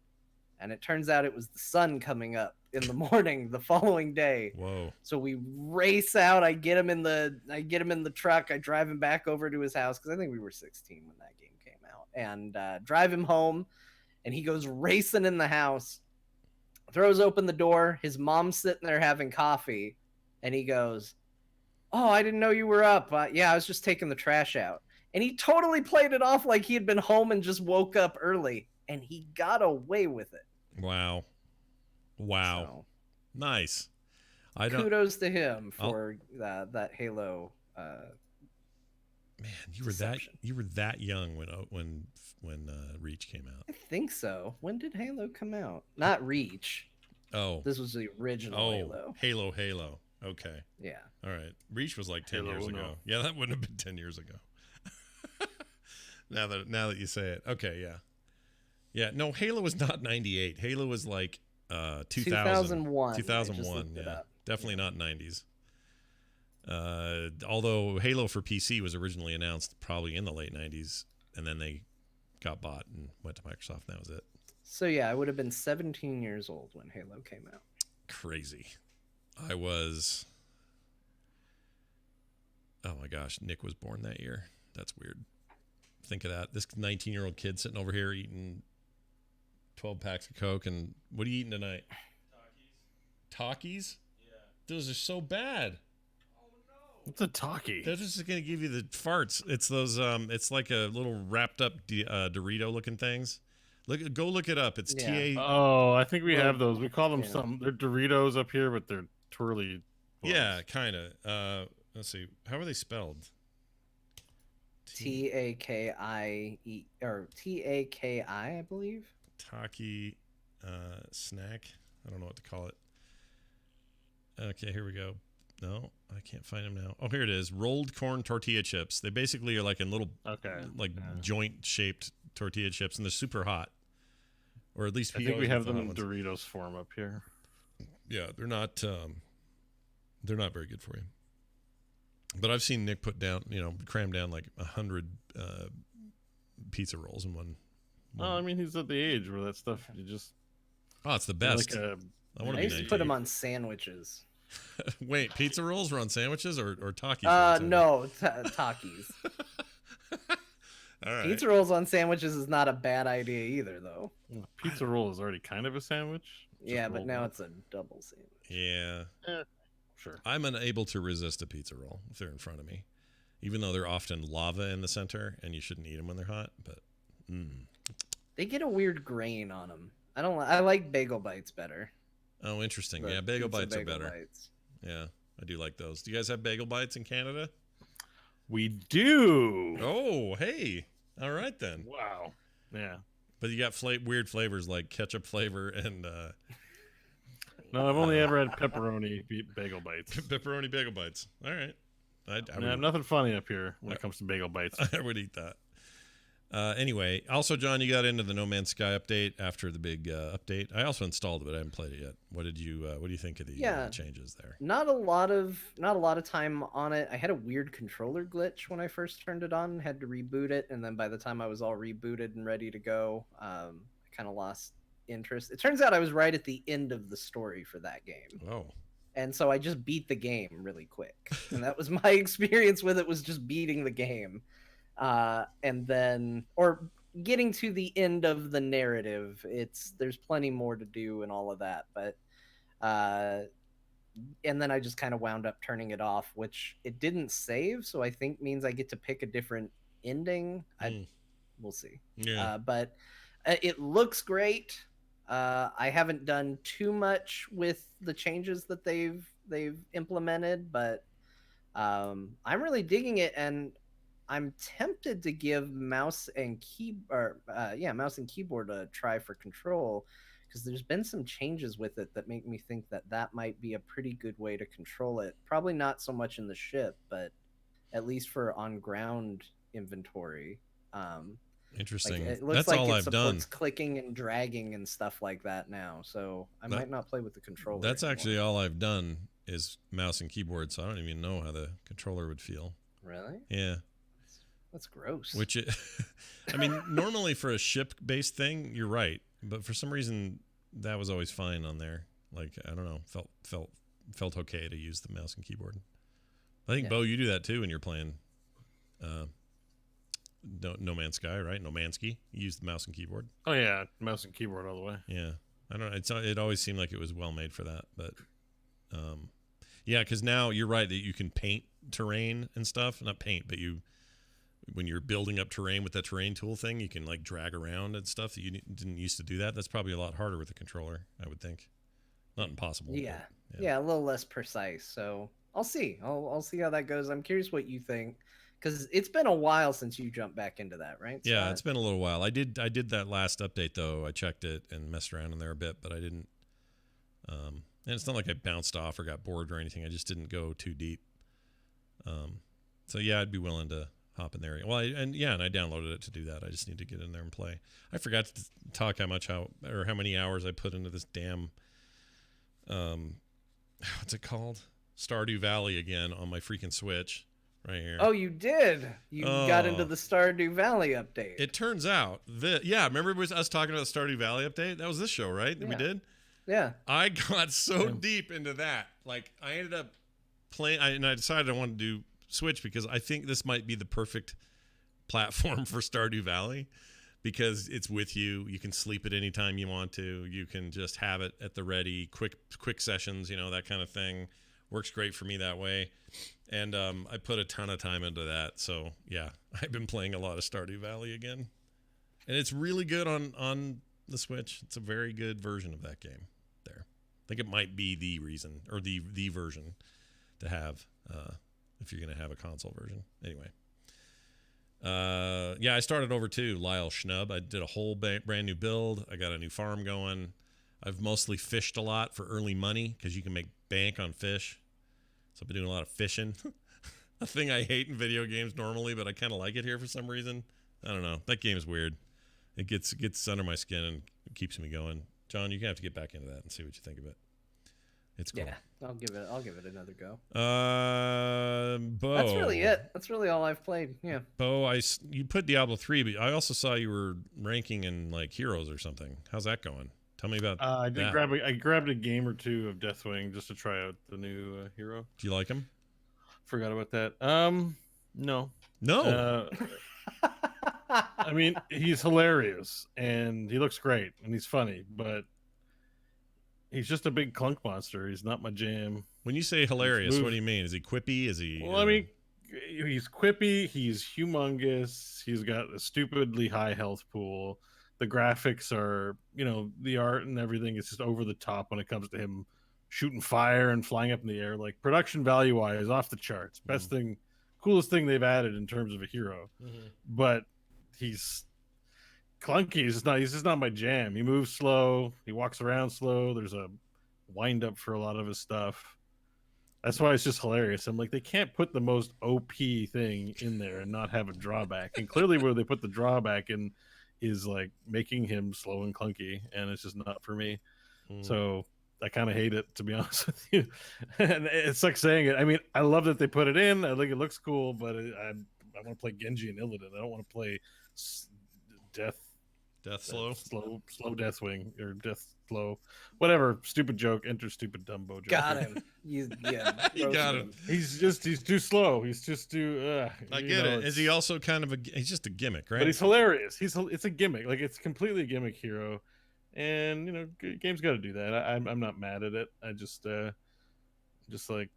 And it turns out it was the sun coming up in the morning the following day. Whoa. So we race out. I get him in the truck. I drive him back over to his house because I think we were 16 when that game came out. And drive him home. And he goes racing in the house. Throws open the door. His mom's sitting there having coffee. And he goes, oh, I didn't know you were up. Yeah, I was just taking the trash out. And he totally played it off like he had been home and just woke up early. And he got away with it. Wow. So, nice. Kudos to him for that Halo. Man, you were that young when Reach came out. I think so. When did Halo come out? Not Reach. Oh, this was the original Halo. Halo. Okay. Yeah. All right. Reach was like 10 years ago. Yeah, that wouldn't have been 10 years ago. now that you say it. Okay. Yeah. Yeah, no, Halo was not 98. Halo was like 2001. 2001, yeah. Definitely not 90s. Although Halo for PC was originally announced probably in the late 90s, and then they got bought and went to Microsoft, and that was it. So yeah, I would have been 17 years old when Halo came out. Crazy. I was... Oh my gosh, Nick was born that year. That's weird. Think of that. This 19-year-old kid sitting over here eating 12 packs of Coke, and what are you eating tonight? Takis? Yeah. Those are so bad. Oh no. What's a Taki? They're just going to give you the farts. It's those it's like a little wrapped up Dorito looking things. Go look it up. It's TA. Oh, I think we have those. We call them something. They're Doritos up here, but they're twirly. Balls. Yeah, kind of. Let's see. How are they spelled? Taki or Taki, I believe. Taki snack. I don't know what to call it. Okay, here we go. No, I can't find them now. Oh, here it is. Rolled corn tortilla chips. They basically are like in little joint shaped tortilla chips, and they're super hot. Or at least I think we have them in Doritos form up here. Yeah, they're not very good for you. But I've seen Nick cram down like 100 pizza rolls in one. Oh, I mean, he's at the age where that stuff you just. Oh, it's the best. I used to put them on sandwiches. Wait, pizza rolls were on sandwiches or Takis? No, Takis. All right. Pizza rolls on sandwiches is not a bad idea either, though. Well, pizza roll is already kind of a sandwich. Yeah, but now it's a double sandwich. Yeah. Sure. I'm unable to resist a pizza roll if they're in front of me, even though they're often lava in the center, and you shouldn't eat them when they're hot. But they get a weird grain on them. I like bagel bites better. Oh, interesting. Yeah, bagel bites are better. Yeah, I do like those. Do you guys have bagel bites in Canada? We do. Oh, hey. All right then. Wow. Yeah. But you got weird flavors like ketchup flavor and. No, I've only ever had pepperoni bagel bites. Pepperoni bagel bites. All right. I have nothing funny up here when it comes to bagel bites. I would eat that. Anyway, also, John, you got into the No Man's Sky update after the big update. I also installed it, but I haven't played it yet. What do you think of the changes there? Not a lot of time on it. I had a weird controller glitch when I first turned it on. Had to reboot it, and then by the time I was all rebooted and ready to go, I kind of lost interest. It turns out I was right at the end of the story for that game. Oh. And so I just beat the game really quick. And that was my experience with it, was just beating the game. And then, or getting to the end of the narrative. There's plenty more to do and all of that. But, and then I just kind of wound up turning it off, which it didn't save. So I think means I get to pick a different ending. We'll see. Yeah. But it looks great. I haven't done too much with the changes that they've implemented, but I'm really digging it, and I'm tempted to give mouse and keyboard a try for Control, because there's been some changes with it that make me think that might be a pretty good way to control it. Probably not so much in the ship, but at least for on ground inventory. Interesting. It looks That's like all it I've done. supports clicking and dragging and stuff like that now. So I might not play with the controller. That's actually all I've done is mouse and keyboard. So I don't even know how the controller would feel. Really? Yeah. That's gross. I mean, normally for a ship-based thing, you're right. But for some reason, that was always fine on there. Like, I don't know, felt okay to use the mouse and keyboard. I think, Bo, you do that too when you're playing No Man's Sky, right? No Mansky. You use the mouse and keyboard. Oh yeah, mouse and keyboard all the way. Yeah, I don't know. It always seemed like it was well made for that, but yeah, because now you're right that you can paint terrain and stuff. Not paint, but when you're building up terrain with that terrain tool thing, you can like drag around and stuff that you didn't used to do that. That's probably a lot harder with the controller, I would think. Not impossible. Yeah, a little less precise. So I'll see. I'll see how that goes. I'm curious what you think. Because it's been a while since you jumped back into that, right? Yeah, Scott? It's been a little while. I did that last update, though. I checked it and messed around in there a bit, but I didn't. And it's not like I bounced off or got bored or anything. I just didn't go too deep. So, yeah, I'd be willing to hop in there. Well, and I downloaded it to do that. I just need to get in there and play. I forgot to talk how many hours I put into this damn what's it called? Stardew Valley again on my freaking Switch right here. Oh, you did. You got into the Stardew Valley update. It turns out that remember it was us talking about the Stardew Valley update? That was this show, right? That we did? Yeah. I got so deep into that. Like I ended up playing and I decided I wanted to do Switch because I think this might be the perfect platform for Stardew Valley because it's with you. You can sleep at any time you want to. You can just have it at the ready, quick sessions, that kind of thing. Works great for me that way. And I put a ton of time into that. So, yeah, I've been playing a lot of Stardew Valley again. And it's really good on the Switch. It's a very good version of that game there. I think it might be the reason or the version to have if you're going to have a console version. Anyway. I started over too. Lyle Schnub. I did a whole brand new build. I got a new farm going. I've mostly fished a lot for early money because you can make bank on fish. So I've been doing a lot of fishing. A thing I hate in video games normally, but I kind of like it here for some reason. I don't know. That game's weird. It gets under my skin and keeps me going. John, you're gonna have to get back into that and see what you think of it. It's cool. Yeah, I'll give it another go. Bo. That's really it. That's really all I've played. Yeah. Bo, you put Diablo 3, but I also saw you were ranking in like Heroes or something. How's that going? Tell me about I did that. I grabbed a game or two of Deathwing just to try out the new hero. Do you like him? Forgot about that. No. I mean, he's hilarious and he looks great and he's funny, but he's just a big clunk monster. He's not my jam. When you say hilarious, what do you mean? Is he quippy? Is he? Well, I mean, he's quippy. He's humongous. He's got a stupidly high health pool. The graphics are, the art and everything is just over the top when it comes to him shooting fire and flying up in the air. Like production value wise, off the charts. Best thing, coolest thing they've added in terms of a hero. But he's clunky. He's just not my jam. He moves slow. He walks around slow. There's a wind up for a lot of his stuff. That's why it's just hilarious. I'm like, they can't put the most OP thing in there and not have a drawback. And clearly where they put the drawback in is like making him slow and clunky, and it's just not for me. So I kind of hate it, to be honest with you. And it's like saying it. I mean, I love that they put it in. I think it looks cool, but I want to play Genji and Illidan. I don't want to play slow Deathwing or Death Slow, whatever. Stupid joke. Enter stupid Dumbo joke. Got him. You got him. He's too slow. He's just too. I get it. Is he also kind of he's just a gimmick, right? But he's hilarious. It's a gimmick. Like it's completely a gimmick hero, and game's got to do that. I'm not mad at it. I just like.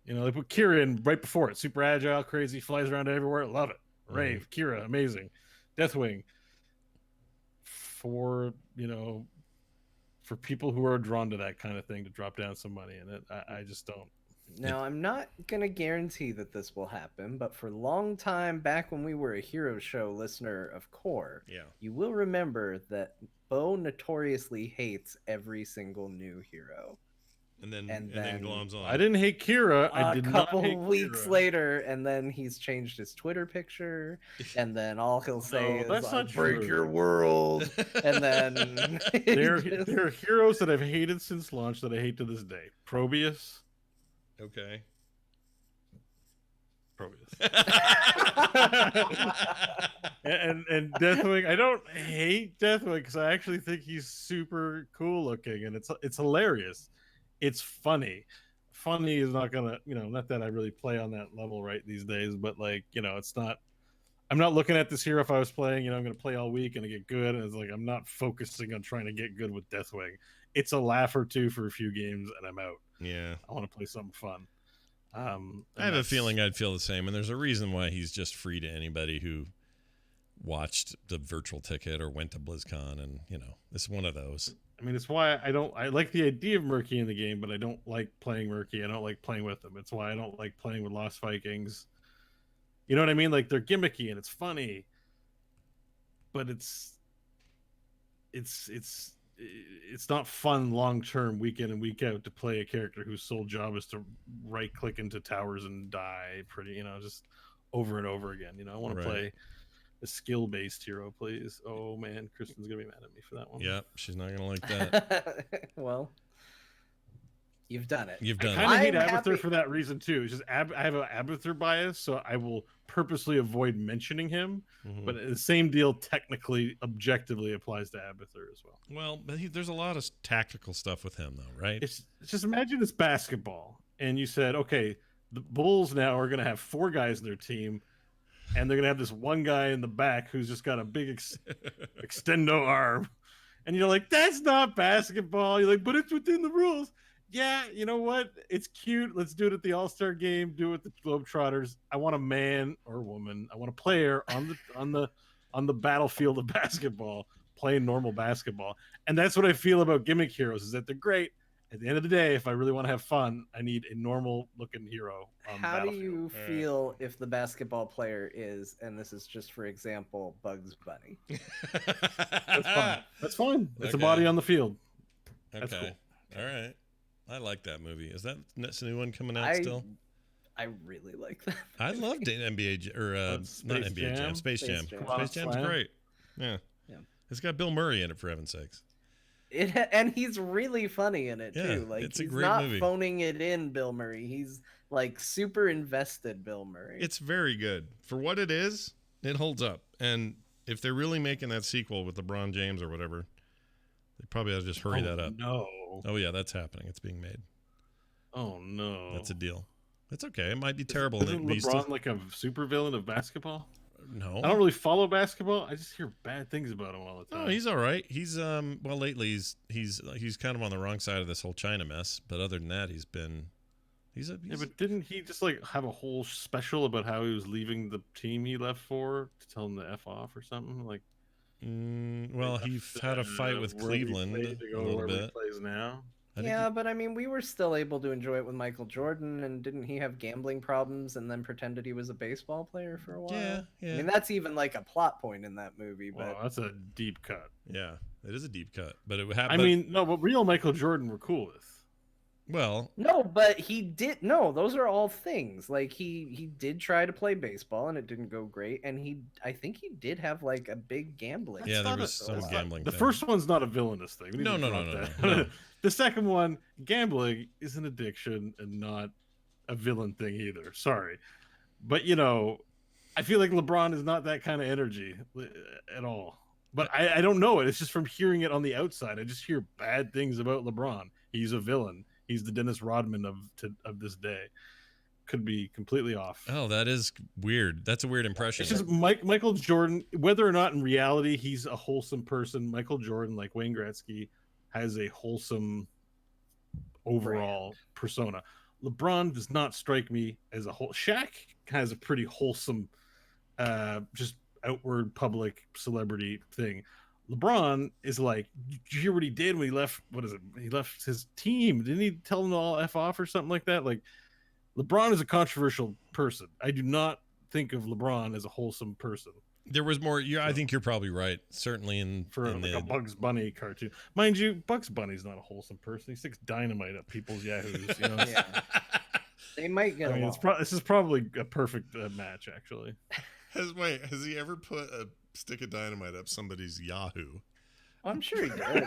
They put Kira in right before it. Super agile, crazy, flies around everywhere. Love it. Rave, Kira, amazing. Deathwing. For people who are drawn to that kind of thing to drop down some money in it. I just don't. Now, I'm not going to guarantee that this will happen, but for a long time back when we were a Hero Show listener of Core, you will remember that Bo notoriously hates every single new hero. And then gloms on. I didn't hate Kira. I did not hate Kira. A couple weeks later, and then he's changed his Twitter picture, and then all he'll say is "break your world," and then there are heroes that I've hated since launch that I hate to this day. Probius. Okay. Probius. and Deathwing. I don't hate Deathwing because I actually think he's super cool looking, and it's hilarious. It's funny. Funny is not gonna, not that I really play on that level right these days, but like, it's not. I'm not looking at this here. If I was playing, I'm gonna play all week and I get good, and it's like I'm not focusing on trying to get good with Deathwing. It's a laugh or two for a few games, and I'm out. Yeah, I want to play something fun. I have a feeling I'd feel the same, and there's a reason why he's just free to anybody who watched the virtual ticket or went to BlizzCon, and it's one of those. I mean, it's why I like the idea of Murky in the game, but I don't like playing Murky. I don't like playing with them. It's why I don't like playing with Lost Vikings. You know what I mean? Like they're gimmicky and it's funny, but it's not fun long term, week in and week out, to play a character whose sole job is to right click into towers and die. Just over and over again. You know, I want Right. to play a skill-based hero, please. Oh man, Kristen's gonna be mad at me for that one. Yep, she's not gonna like that. Well, you've done it. You've I done kind of hate I'm Abathur happy- for that reason too. It's just I have an Abathur bias, so I will purposely avoid mentioning him. it. But the same deal technically, objectively applies to Abathur as well. Well, but there's a lot of tactical stuff with him, though, right? It's just imagine it's basketball, and you said, okay, the Bulls now are going to have 4 guys in their team, and they're going to have this one guy in the back who's just got a big extendo arm, and you're like, that's not basketball. You're like, but it's within the rules. Yeah, you know what? It's cute. Let's do it at the All-Star game. Do it with the Globetrotters. I want a man or woman. I want a player on the battlefield of basketball playing normal basketball. And that's what I feel about gimmick heroes, is that they're great. At the end of the day, if I really want to have fun, I need a normal looking hero. How do you feel if the basketball player is, and this is just for example, Bugs Bunny? That's fine. That's fine. It's a Okay. body on the field. That's Okay. cool. All right. I like that movie. Is that next new one coming out still? I really like that. I loved NBA not Space NBA Jam, Jam? Space Jam. Space Jam. Space Jam's Slam. great. Yeah. Yeah. It's got Bill Murray in it, for heaven's sakes. And he's really funny in it Yeah, too. Like it's a he's great not movie. phoning it in, Bill Murray. He's like super invested, Bill Murray. It's very good. For what it is, it holds up. And if they're really making that sequel with LeBron James or whatever, they probably ought to just hurry that up. No. Oh, yeah, that's happening. It's being made. Oh no. That's a deal. It's okay. It might be terrible. And Isn't it be LeBron still... like a supervillain of basketball? No. I don't really follow basketball. I just hear bad things about him all the time. Oh, he's all right. He's well lately he's kind of on the wrong side of this whole China mess. But other than that, he's Yeah, but didn't he just like have a whole special about how he was leaving the team he left for to tell him to F off or something? Like, well, he had a fight with where he Cleveland played to go a little wherever he bit. plays now. I think Yeah, but I mean, we were still able to enjoy it with Michael Jordan, and didn't he have gambling problems and then pretended he was a baseball player for a while? Yeah, I yeah. mean, that's even like a plot point in that movie. But Wow, that's a deep cut. Yeah, it is a deep cut, but it happened. I mean, no, but real Michael Jordan we're cool with. well, no, but he did. No, those are all things. Like he did try to play baseball, and it didn't go great. And I think he did have like a big gambling. yeah, there not was some gambling. The thing. first one's not a villainous thing. We need No, to no, drop no, that. no. The second one, gambling, is an addiction and not a villain thing either. Sorry, but you know, I feel like LeBron is not that kind of energy at all. But I don't know it. It's just from hearing it on the outside. I just hear bad things about LeBron. He's a villain. He's the Dennis Rodman of this day. Could be completely off. Oh, that is weird. That's a weird impression. It's just Michael Jordan, whether or not in reality he's a wholesome person, Michael Jordan, like Wayne Gretzky, has a wholesome overall persona. LeBron does not strike me as a whole. Shaq has a pretty wholesome, just outward public celebrity thing. LeBron is like, did you hear what he did when he left? What is it? He left his team. Didn't he tell them to all F off or something like that? Like, LeBron is a controversial person. I do not think of LeBron as a wholesome person. There was more. I think you're probably right. Certainly in A Bugs Bunny cartoon, mind you, Bugs Bunny's not a wholesome person. He sticks dynamite up people's yahoos. You know, Yeah. They might get I mean, along. this is probably a perfect match, actually. Has he ever put a stick of dynamite up somebody's Yahoo? I'm sure he did.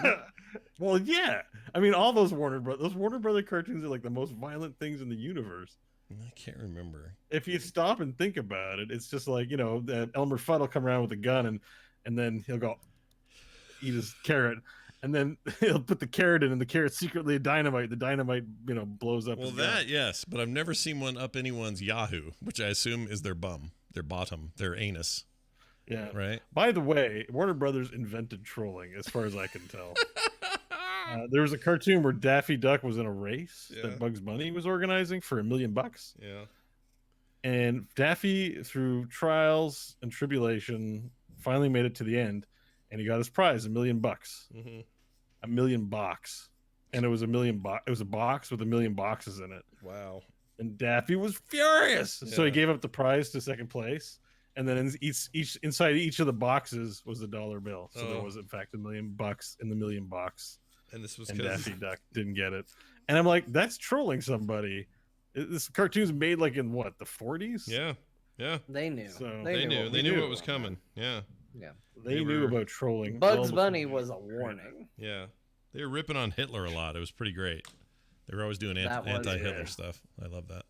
Well, yeah. I mean, all those Warner Brother cartoons are like the most violent things in the universe. I can't remember. If you stop and think about it, it's just like, you know, Elmer Fudd will come around with a gun and then he'll go eat his carrot, and then he'll put the carrot in, and the carrot's secretly a dynamite. The dynamite, you know, blows up. Well, his gun. yes, but I've never seen one up anyone's Yahoo, which I assume is their bum, their bottom, their anus. Yeah. Right. By the way, Warner Brothers invented trolling, as far as I can tell. There was a cartoon where Daffy Duck was in a race that Bugs Bunny was organizing for $1 million. Yeah. And Daffy, through trials and tribulation, finally made it to the end, and he got his prize, $1 million. Mm-hmm. $1 million, and it was it was a box with $1 million in it. Wow. And Daffy was furious, so he Yeah. gave up the prize to second place. And then inside each of the boxes was a dollar bill. So there was in fact $1 million in the $1 million box. And this was And because Daffy Duck didn't get it. And I'm like, that's trolling somebody. This cartoon's made like in what, the 40s? yeah, Yeah. They knew. So They knew what was coming. Yeah. Yeah. They knew about trolling. Bugs Bunny was a warning. Yeah. They were ripping on Hitler a lot. It was pretty great. They were always doing anti-Hitler stuff. I love that.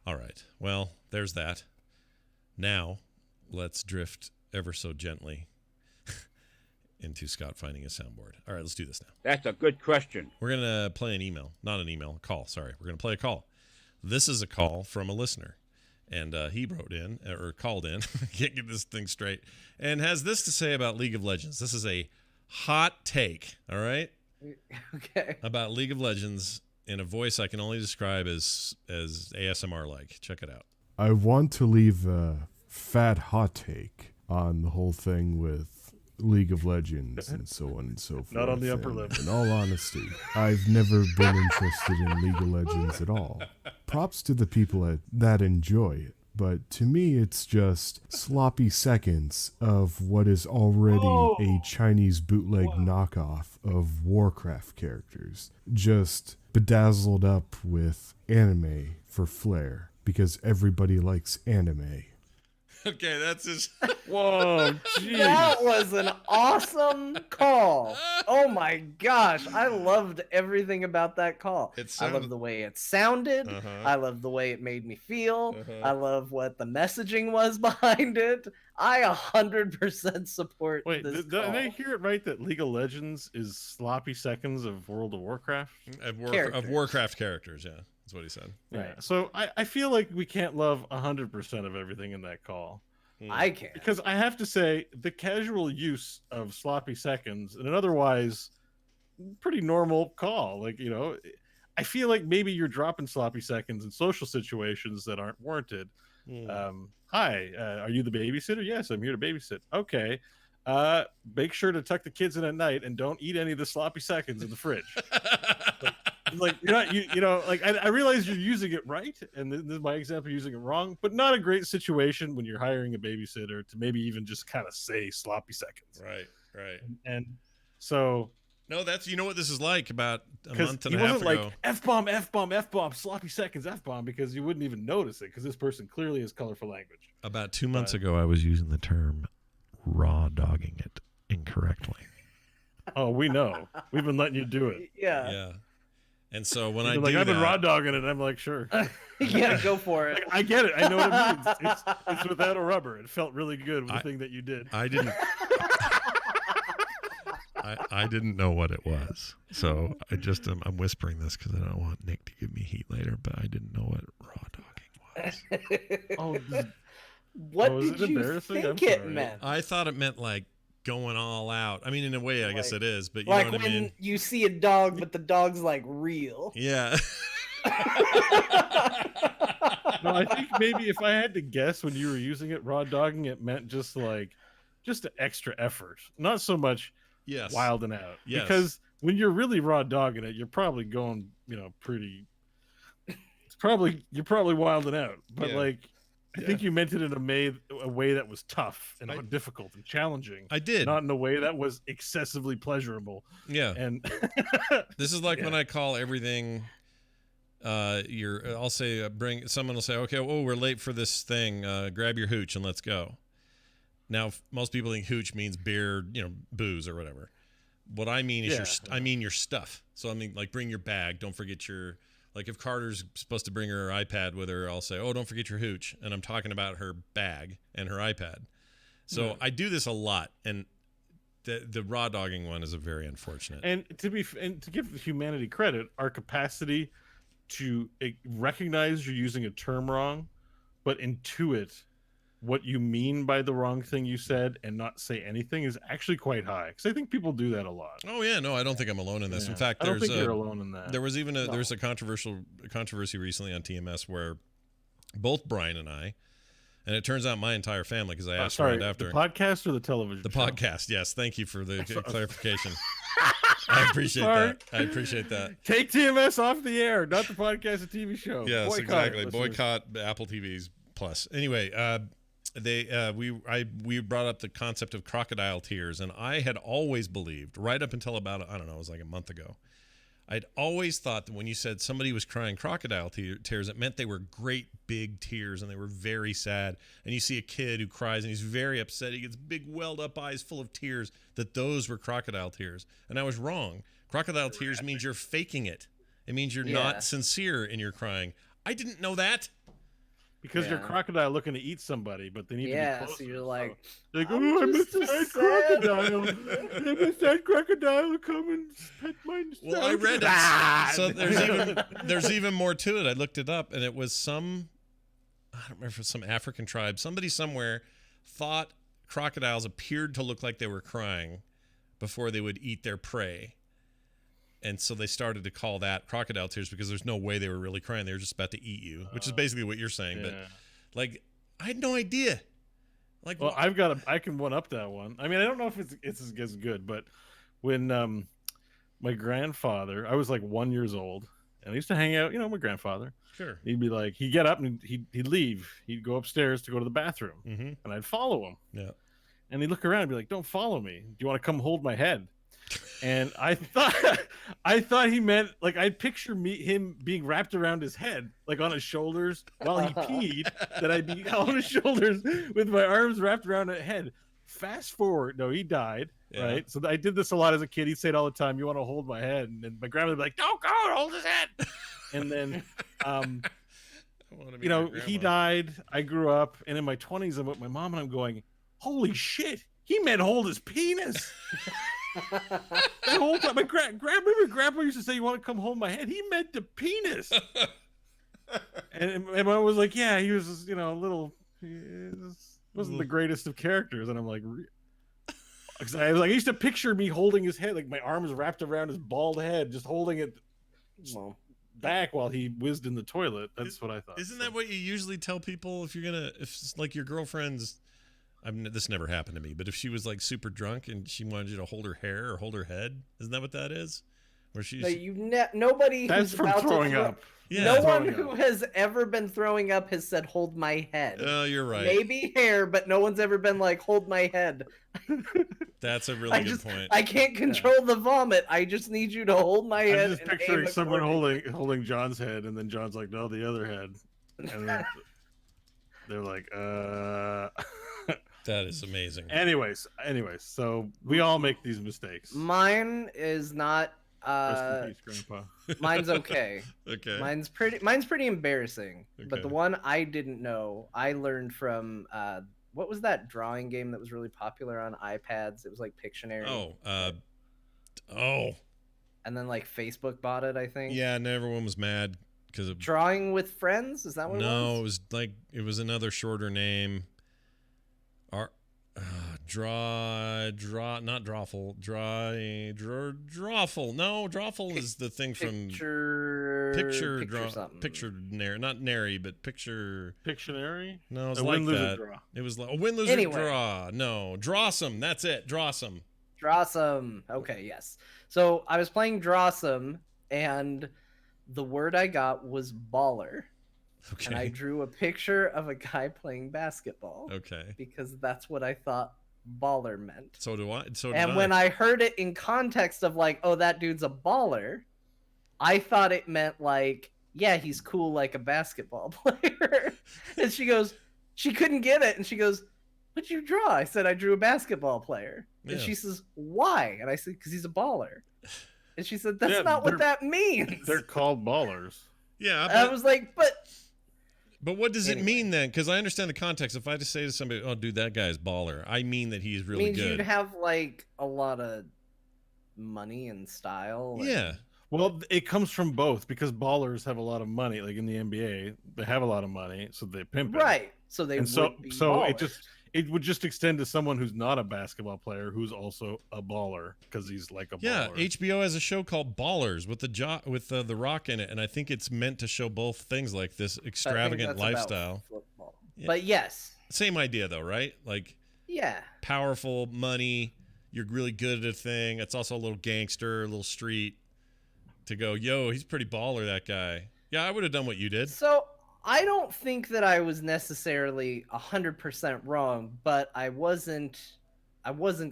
All right. Well, there's that. Now, let's drift ever so gently into Scott finding a soundboard. All right, let's do this now. That's a good question. We're going to play an email. Not an email, a call. Sorry. We're going to play a call. This is a call from a listener. And he wrote in, or called in, can't get this thing straight, and has this to say about League of Legends. This is a hot take, all right? Okay. About League of Legends in a voice I can only describe as ASMR-like. Check it out. I want to leave a fat hot take on the whole thing with League of Legends and so on and so forth. Not on the upper lip. In all honesty, I've never been interested in League of Legends at all. Props to the people that enjoy it, but to me it's just sloppy seconds of what is already a Chinese bootleg knockoff of Warcraft characters, just bedazzled up with anime for flair, because everybody likes anime. Okay, that's his... Whoa, jeez. That was an awesome call. Oh my gosh, I loved everything about that call. I love the way it sounded. I love the way it made me feel. I love what the messaging was behind it. I 100% support this call. Did I hear it right that League of Legends is sloppy seconds of World of Warcraft? Of Warcraft characters, yeah. That's what he said. Yeah. So I feel like we can't love 100% of everything in that call. I can't. Because I have to say, the casual use of sloppy seconds in an otherwise pretty normal call, like, you know, I feel like maybe you're dropping sloppy seconds in social situations that aren't warranted. Hi, are you the babysitter? Yes, I'm here to babysit. Okay. Make sure to tuck the kids in at night and don't eat any of the sloppy seconds in the fridge. Like you're not, you know, like I realize you're using it right, and this is my example using it wrong, but not a great situation when you're hiring a babysitter to maybe even just kind of say sloppy seconds. Right. And so no, that's, you know what this is like about a month and a half ago. He wasn't like F-bomb, F-bomb, F-bomb, sloppy seconds, F-bomb, because you wouldn't even notice it because this person clearly has colorful language. About 2 months ago, I was using the term raw dogging it incorrectly. Oh, we know. We've been letting you do it. Yeah. And so when I've been raw dogging it, I'm like, sure. Yeah, go for it. I get it. I know what it means. It's without a rubber. It felt really good with the thing that you did. I didn't. I didn't know what it was, so I'm whispering this because I don't want Nick to give me heat later. But I didn't know what raw dogging was. What did you think it meant? I thought it meant like going all out. I mean, in a way, I guess it is, but you like know what I mean? When you see a dog, but the dog's like real. Yeah. No, I think maybe if I had to guess when you were using it, raw dogging it meant just an extra effort, not so much wilding out. Yes. Because when you're really raw dogging it, you're probably going, pretty. You're probably wilding out, but I think you meant it in a way that was tough and difficult and challenging. I did. Not in a way that was excessively pleasurable. Yeah. And this is like when I call everything, I'll say, someone will say, okay, we're late for this thing. Grab your hooch and let's go. Now, most people think hooch means beer, booze or whatever. What I mean is your stuff. So I mean, like, bring your bag. Don't forget your... Like, if Carter's supposed to bring her iPad with her, I'll say, don't forget your hooch. And I'm talking about her bag and her iPad. So I do this a lot. And the raw dogging one is a very unfortunate. And to give humanity credit, our capacity to recognize you're using a term wrong, but intuit what you mean by the wrong thing you said and not say anything is actually quite high. Because I think people do that a lot. Oh yeah, no, I don't think I'm alone in this. Yeah. In fact, I don't think you're alone in that. There was even there's a controversy recently on TMS where both Brian and I, and it turns out my entire family, because I asked right after the podcast or the television. The podcast, yes. Thank you for the clarification. I appreciate that. Take TMS off the air, not the podcast, a TV show. Yes, exactly. Boycott Apple TVs Plus. Anyway, we brought up the concept of crocodile tears, and I had always believed, right up until about, I don't know, it was like a month ago, I'd always thought that when you said somebody was crying crocodile tears, it meant they were great big tears and they were very sad. And you see a kid who cries and he's very upset. He gets big welled up eyes full of tears, that those were crocodile tears. And I was wrong. Crocodile tears means you're faking it. It means you're not sincere in your crying. I didn't know that. Because you're a crocodile looking to eat somebody, but they need to be closer. So you're like, oh, I'm a sad crocodile. I'm a sad crocodile. Come and pet my Well, I read it. So there's even more to it. I looked it up, and it was I don't remember if it was some African tribe. Somebody somewhere thought crocodiles appeared to look like they were crying before they would eat their prey. And so they started to call that crocodile tears because there's no way they were really crying. They were just about to eat you, which is basically what you're saying. Yeah. But like, I had no idea. Like, well, I can one up that one. I mean, I don't know if it's as good, but when my grandfather, I was like 1 year old, and I used to hang out. My grandfather. Sure. He'd be like, he'd get up and he'd leave. He'd go upstairs to go to the bathroom, and I'd follow him. Yeah. And he'd look around and be like, "Don't follow me. Do you want to come hold my head?" And I thought he meant like I'd picture him being wrapped around his head, like on his shoulders while he peed. That I'd be on his shoulders with my arms wrapped around his head. Fast forward, no, he died, right? So I did this a lot as a kid. He'd say it all the time. "You want to hold my head?" And then my grandmother would be like, "Don't go, hold his head." And then, he died. I grew up, and in my 20s, I'm with my mom, and I'm going, "Holy shit, he meant hold his penis." The whole time, my grandpa used to say, "You want to come hold my head?" He meant the penis. and I was like, "Yeah, he was just, a little. Wasn't the greatest of characters." And I'm like, I used to picture me holding his head, like my arms wrapped around his bald head, just holding it back while he whizzed in the toilet. That's what I thought. Isn't that what you usually tell people if it's like your girlfriend's? This never happened to me, but if she was like super drunk and she wanted you to hold her hair or hold her head, isn't that what that is? Where she's nobody. That's who's from about throwing to up. Yeah, no one who has ever been throwing up has said "hold my head." Oh, you're right. Maybe hair, but no one's ever been like "hold my head." That's a really good point. I can't control the vomit. I just need you to hold my head. I'm just picturing someone holding John's head, and then John's like, "No, the other head," and then they're like, That is amazing. Anyways, so we all make these mistakes. Mine is not. Rest in peace, Grandpa. Mine's okay. Okay. Mine's pretty embarrassing. Okay. But the one I didn't know, I learned from what was that drawing game that was really popular on iPads? It was like Pictionary. And then like Facebook bought it, I think. Yeah, and everyone was mad because of Drawing with Friends. Is that what it was? No, it was another shorter name. Not Drawful. Drawful. No, Drawful is the thing from not Nary, but Picture. Pictionary? No, it's a like win, lose, that. draw. It was like a win, lose, or draw. No, Drawsome. That's it. Drawsome. Drawsome. Okay, yes. So I was playing Drawsome, and the word I got was baller. Okay. And I drew a picture of a guy playing basketball. Okay. Because that's what I thought baller meant. So do I. When I heard it in context of like, oh, that dude's a baller, I thought it meant like, yeah, he's cool like a basketball player. And she couldn't get it. And she goes, "What'd you draw?" I said, "I drew a basketball player." Yeah. And she says, "Why?" And I said, "Because he's a baller." And she said, "That's not what that means." They're called ballers. Yeah. I was like, But what does it mean then? Because I understand the context. If I just say to somebody, "Oh, dude, that guy's baller," I mean that he's really good. You'd have like a lot of money and style. Yeah. Well, it comes from both because ballers have a lot of money. Like in the NBA, they have a lot of money, so they pimp it. Right. So they it would just extend to someone who's not a basketball player who's also a baller because he's like a baller. Yeah, HBO has a show called Ballers with the Rock in it, and I think it's meant to show both things, like this extravagant lifestyle. Yeah. But yes, same idea though, right? Like, yeah, powerful, money. You're really good at a thing. It's also a little gangster, a little street. To go, yo, he's pretty baller, that guy. Yeah, I would have done what you did. So I don't think that I was necessarily 100% wrong, but I wasn't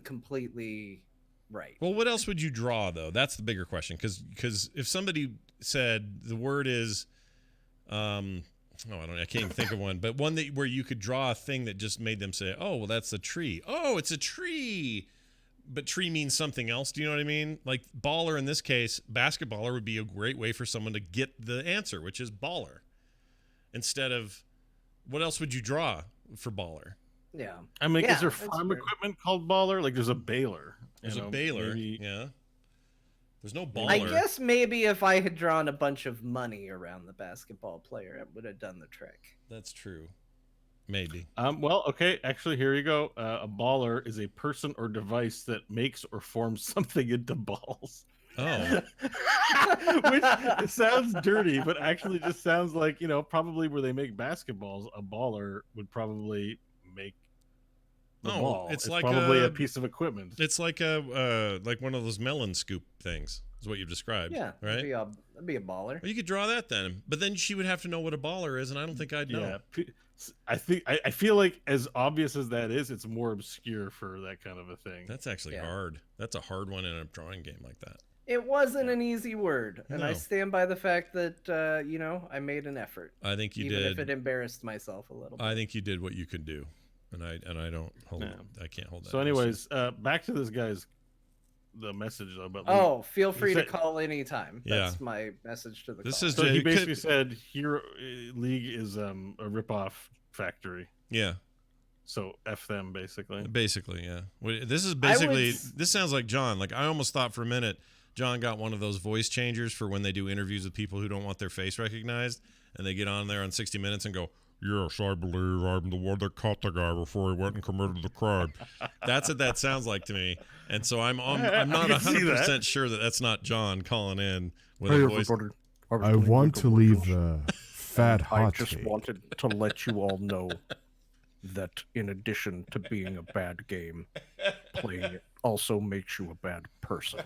completely Right. Well, what else would you draw though? That's the bigger question. Because if somebody said the word is, I can't even think of one, but one where you could draw a thing that just made them say, oh, well, that's a tree. Oh, it's a tree. But tree means something else. Do you know what I mean? Like baller in this case, basketballer would be a great way for someone to get the answer, which is baller. Instead of, what else would you draw for baller? Yeah. I mean, is there farm equipment called baller? Like there's a baler. There's a baler. Yeah. There's no baller. I guess maybe if I had drawn a bunch of money around the basketball player, it would have done the trick. That's true. Maybe. Well, okay. Actually, here you go. A baller is a person or device that makes or forms something into balls. Oh. Which sounds dirty, but actually just sounds like, probably where they make basketballs, a baller would probably make the ball. It's like probably a piece of equipment. It's like like one of those melon scoop things, is what you've described. Yeah, right? That'd be a baller. Well, you could draw that then, but then she would have to know what a baller is, and I don't think I'd know. Yeah. I feel like as obvious as that is, it's more obscure for that kind of a thing. That's actually hard. That's a hard one in a drawing game like that. It wasn't an easy word, and I stand by the fact that I made an effort. I think you even did. if it embarrassed myself a little bit. I think you did what you could do, and I don't hold. I can't hold that. So, anyways, back to this guy's the message though. But feel free to call anytime. That's my message to the. So he basically said Hero League is a ripoff factory. Yeah. So F them basically. Basically, yeah. This is basically this sounds like John. Like I almost thought for a minute John got one of those voice changers for when they do interviews with people who don't want their face recognized, and they get on there on 60 Minutes and go, "Yes, I believe I'm the one that caught the guy before he went and committed the crime." That's what that sounds like to me. And so I'm not 100% sure that that's not John calling in with a voice. I want to leave a fat hot I just wanted to let you all know that in addition to being a bad game, playing it also makes you a bad person.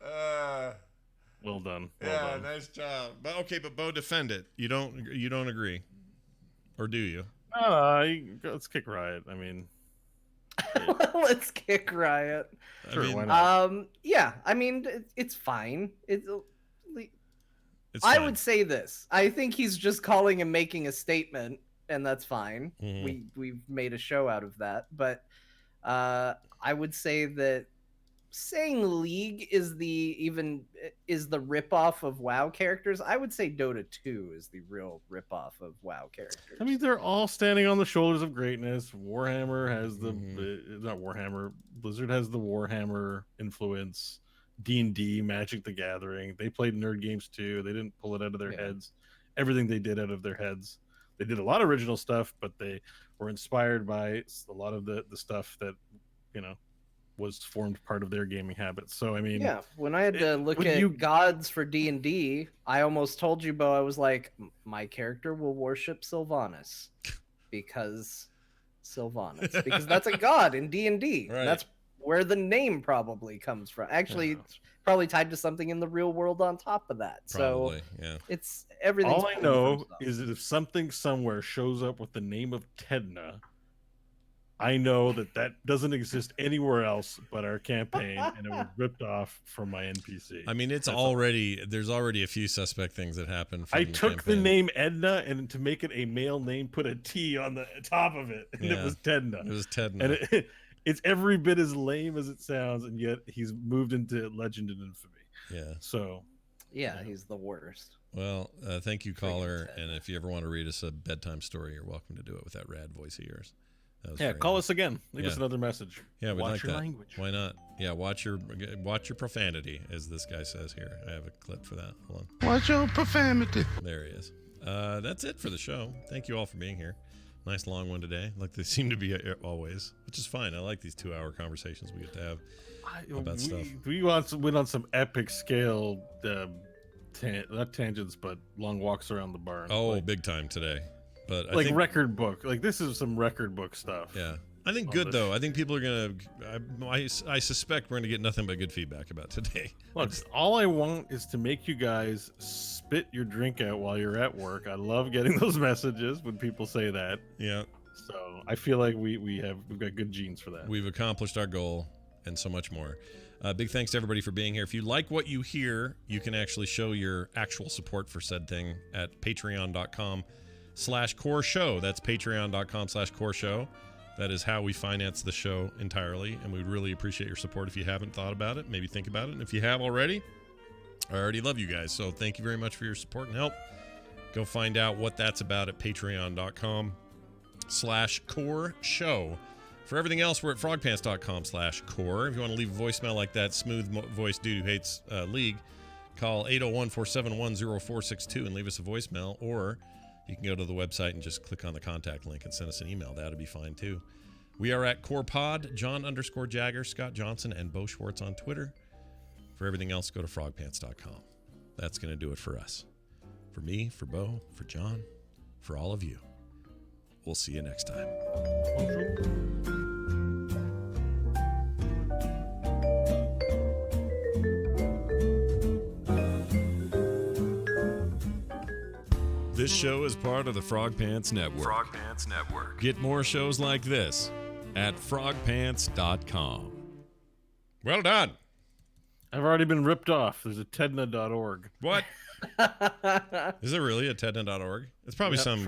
Well done. Well done. Nice job. But Bo, defend it. You don't agree, or do you? Let's kick Riot. I mean, let's kick Riot. Sure, why not? Yeah. I mean, it's fine. It's I fine. would say this. I think he's just calling and making a statement, and that's fine. Mm-hmm. We've made a show out of that, but I would say that saying League is the ripoff of WoW characters. I would say Dota 2 is the real ripoff of WoW characters. I mean, they're all standing on the shoulders of greatness. Warhammer has not Warhammer. Blizzard has the Warhammer influence. D&D, Magic the Gathering. They played nerd games too. They didn't pull it out of their heads. Everything they did out of their heads. They did a lot of original stuff, but they were inspired by a lot of the stuff that was formed part of their gaming habits. So I mean, yeah, when I had to look at gods for D&D, I almost told you, Bo, I was like, my character will worship Sylvanas because that's a god in D&D. Right. That's where the name probably comes from. Actually, it's probably tied to something in the real world on top of that. Probably, so yeah. It's everything. All I know is that if something somewhere shows up with the name of Tedna, I know that doesn't exist anywhere else but our campaign, and it was ripped off from my NPC. I mean, there's already a few suspect things that happened. I took the name Edna, and to make it a male name, put a T on the top of it, and it was Tedna. It was Tedna. And it's every bit as lame as it sounds, and yet he's moved into legend and infamy. Yeah. So. Yeah, he's the worst. Well, thank you, caller. And if you ever want to read us a bedtime story, you're welcome to do it with that rad voice of yours. Call us again. Leave us another message. Yeah, we watch like your that. language. Why not? Yeah, watch your profanity, as this guy says here. I have a clip for that. Hold on. Watch your profanity. There he is. That's it for the show. Thank you all for being here. Nice long one today, like they seem to be always, which is fine. I like these 2-hour conversations we get to have about stuff. We went on some epic scale, not tangents, but long walks around the barn. Oh, big time today. But I like think, record book, like this is some record book stuff. Yeah, I think good though. I think people are gonna. I suspect we're gonna get nothing but good feedback about today. Look, all I want is to make you guys spit your drink out while you're at work. I love getting those messages when people say that. Yeah. So I feel like we've got good genes for that. We've accomplished our goal, and so much more. Big thanks to everybody for being here. If you like what you hear, you can actually show your actual support for said thing at patreon.com/core show. That's patreon.com/core show. That is how we finance the show entirely, and we'd really appreciate your support. If you haven't thought about it, maybe think about it. And if you have already, I already love you guys. So thank you very much for your support and help. Go find out what that's about at patreon.com/core show. For everything else, we're at frogpants.com/core. If you want to leave a voicemail like that smooth voice dude who hates League, call 801-471-0462 and leave us a voicemail, or you can go to the website and just click on the contact link and send us an email. That'd be fine too. We are at CorePod, John_Jagger, Scott Johnson, and Bo Schwartz on Twitter. For everything else, go to frogpants.com. That's going to do it for us. For me, for Bo, for John, for all of you. We'll see you next time. This show is part of the Frog Pants Network. Frog Pants Network. Get more shows like this at frogpants.com. Well done. I've already been ripped off. There's a tedna.org. What? Is there really a tedna.org? It's probably some